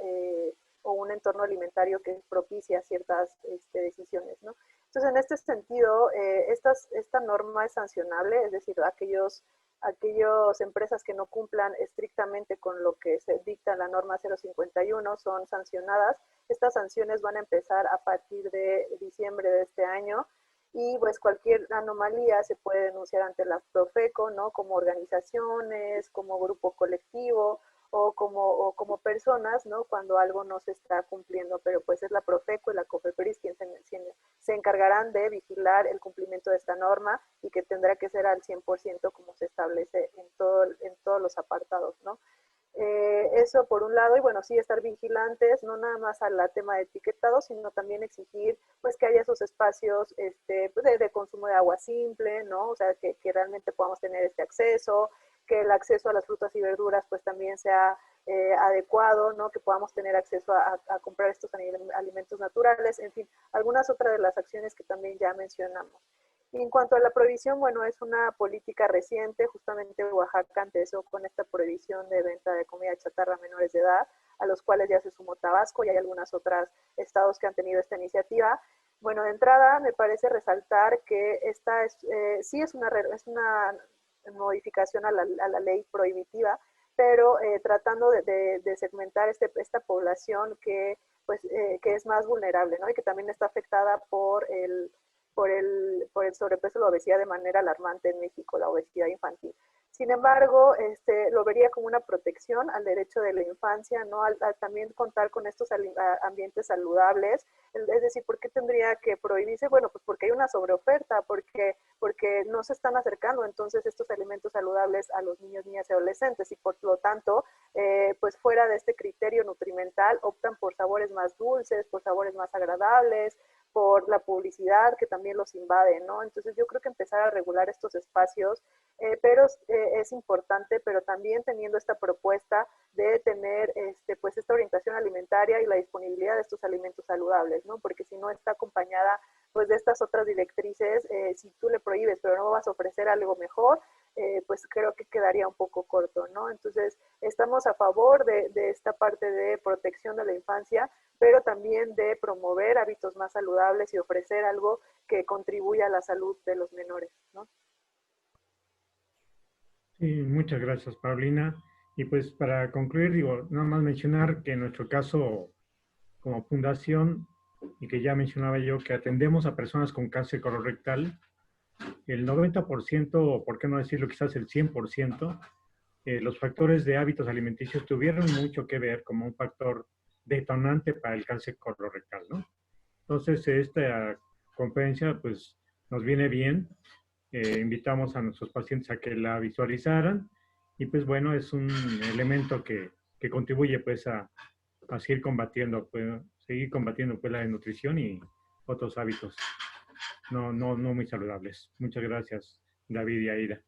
o un entorno alimentario que propicia ciertas decisiones, ¿no? Entonces, en este sentido, esta norma es sancionable, es decir, aquellas empresas que no cumplan estrictamente con lo que se dicta en la norma 051 son sancionadas. Estas sanciones van a empezar a partir de diciembre de este año y pues cualquier anomalía se puede denunciar ante la Profeco, ¿no? Como organizaciones, como grupo colectivo o como personas, ¿no? Cuando algo no se está cumpliendo, pero pues es la Profeco y la COFEPRIS quien se encargarán de vigilar el cumplimiento de esta norma y que tendrá que ser al 100% como se establece en todos los apartados, ¿no? Eso por un lado, y bueno, sí estar vigilantes, no nada más al tema de etiquetado, sino también exigir pues que haya esos espacios de consumo de agua simple, ¿no? O sea, que realmente podamos tener este acceso, que el acceso a las frutas y verduras pues también sea adecuado, ¿no? Que podamos tener acceso a comprar estos alimentos naturales, en fin, algunas otras de las acciones que también ya mencionamos. Y en cuanto a la prohibición, bueno, es una política reciente, justamente Oaxaca empezó con esta prohibición de venta de comida chatarra a menores de edad, a los cuales ya se sumó Tabasco y hay algunos otros estados que han tenido esta iniciativa. Bueno, de entrada me parece resaltar que esta sí es una modificación a la ley prohibitiva, pero tratando de segmentar esta población que es más vulnerable, ¿no? Y que también está afectada por el sobrepeso y la obesidad de manera alarmante en México, la obesidad infantil. Sin embargo, lo vería como una protección al derecho de la infancia, ¿no? Al también contar con estos ambientes saludables. Es decir, ¿por qué tendría que prohibirse? Bueno, pues porque hay una sobreoferta, porque no se están acercando entonces estos alimentos saludables a los niños, niñas y adolescentes y por lo tanto, pues fuera de este criterio nutrimental, optan por sabores más dulces, por sabores más agradables, por la publicidad que también los invade, ¿no? Entonces yo creo que empezar a regular estos espacios, pero es importante, pero también teniendo esta propuesta de tener pues esta orientación alimentaria y la disponibilidad de estos alimentos saludables, ¿no? Porque si no está acompañada pues de estas otras directrices, si tú le prohíbes pero no vas a ofrecer algo mejor, pues creo que quedaría un poco corto, ¿no? Entonces estamos a favor de esta parte de protección de la infancia, pero también de promover hábitos más saludables y ofrecer algo que contribuya a la salud de los menores, ¿no? Sí, muchas gracias, Paulina. Y pues para concluir, digo, nada más mencionar que en nuestro caso como fundación, y que ya mencionaba yo, que atendemos a personas con cáncer colorectal, el 90%, o por qué no decirlo, quizás el 100%, los factores de hábitos alimenticios tuvieron mucho que ver como un factor detonante para el cáncer colorectal, ¿no? Entonces, esta conferencia, pues, nos viene bien. Invitamos a nuestros pacientes a que la visualizaran y, pues, bueno, es un elemento que contribuye, pues, a seguir combatiendo, pues, la desnutrición y otros hábitos no muy saludables. Muchas gracias, David y Aida.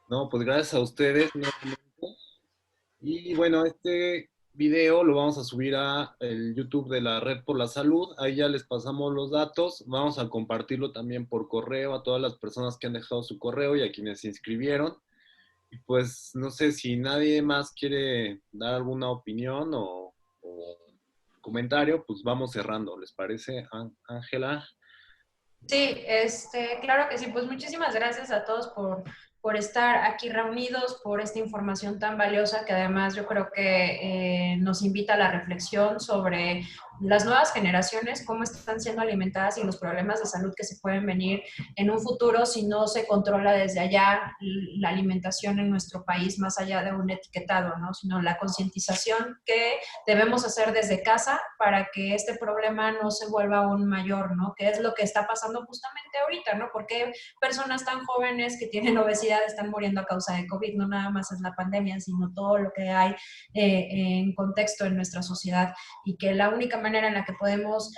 No, pues gracias a ustedes nuevamente. Y bueno, este video lo vamos a subir a el YouTube de la Red por la Salud. Ahí ya les pasamos los datos. Vamos a compartirlo también por correo a todas las personas que han dejado su correo y a quienes se inscribieron. Y pues no sé si nadie más quiere dar alguna opinión o comentario, pues vamos cerrando. ¿Les parece, Ángela? Sí, claro que sí. Pues muchísimas gracias a todos por estar aquí reunidos, por esta información tan valiosa que además yo creo que nos invita a la reflexión sobre las nuevas generaciones, cómo están siendo alimentadas y los problemas de salud que se pueden venir en un futuro si no se controla desde allá la alimentación en nuestro país, más allá de un etiquetado, ¿no? Sino la concientización que debemos hacer desde casa para que este problema no se vuelva aún mayor, ¿no? Que es lo que está pasando justamente ahorita, ¿no? Porque personas tan jóvenes que tienen obesidad están muriendo a causa de COVID, no nada más es la pandemia, sino todo lo que hay en contexto en nuestra sociedad y que la única manera en la que podemos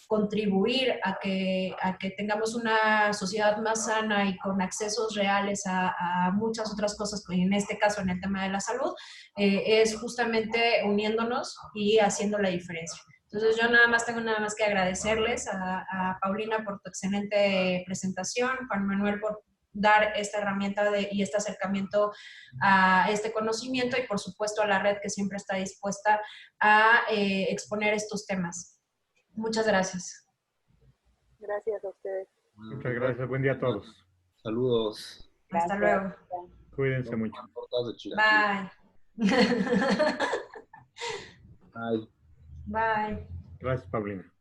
contribuir a que tengamos una sociedad más sana y con accesos reales a muchas otras cosas, en este caso en el tema de la salud, es justamente uniéndonos y haciendo la diferencia. Entonces yo tengo nada más que agradecerles a Paulina por tu excelente presentación, Juan Manuel por dar esta herramienta y este acercamiento a este conocimiento y por supuesto a la red que siempre está dispuesta a exponer estos temas. Muchas gracias. Gracias a ustedes. Muchas gracias. Buen día a todos. Saludos. Hasta luego. Cuídense mucho. Bye. Bye. Bye. Gracias, Paulina.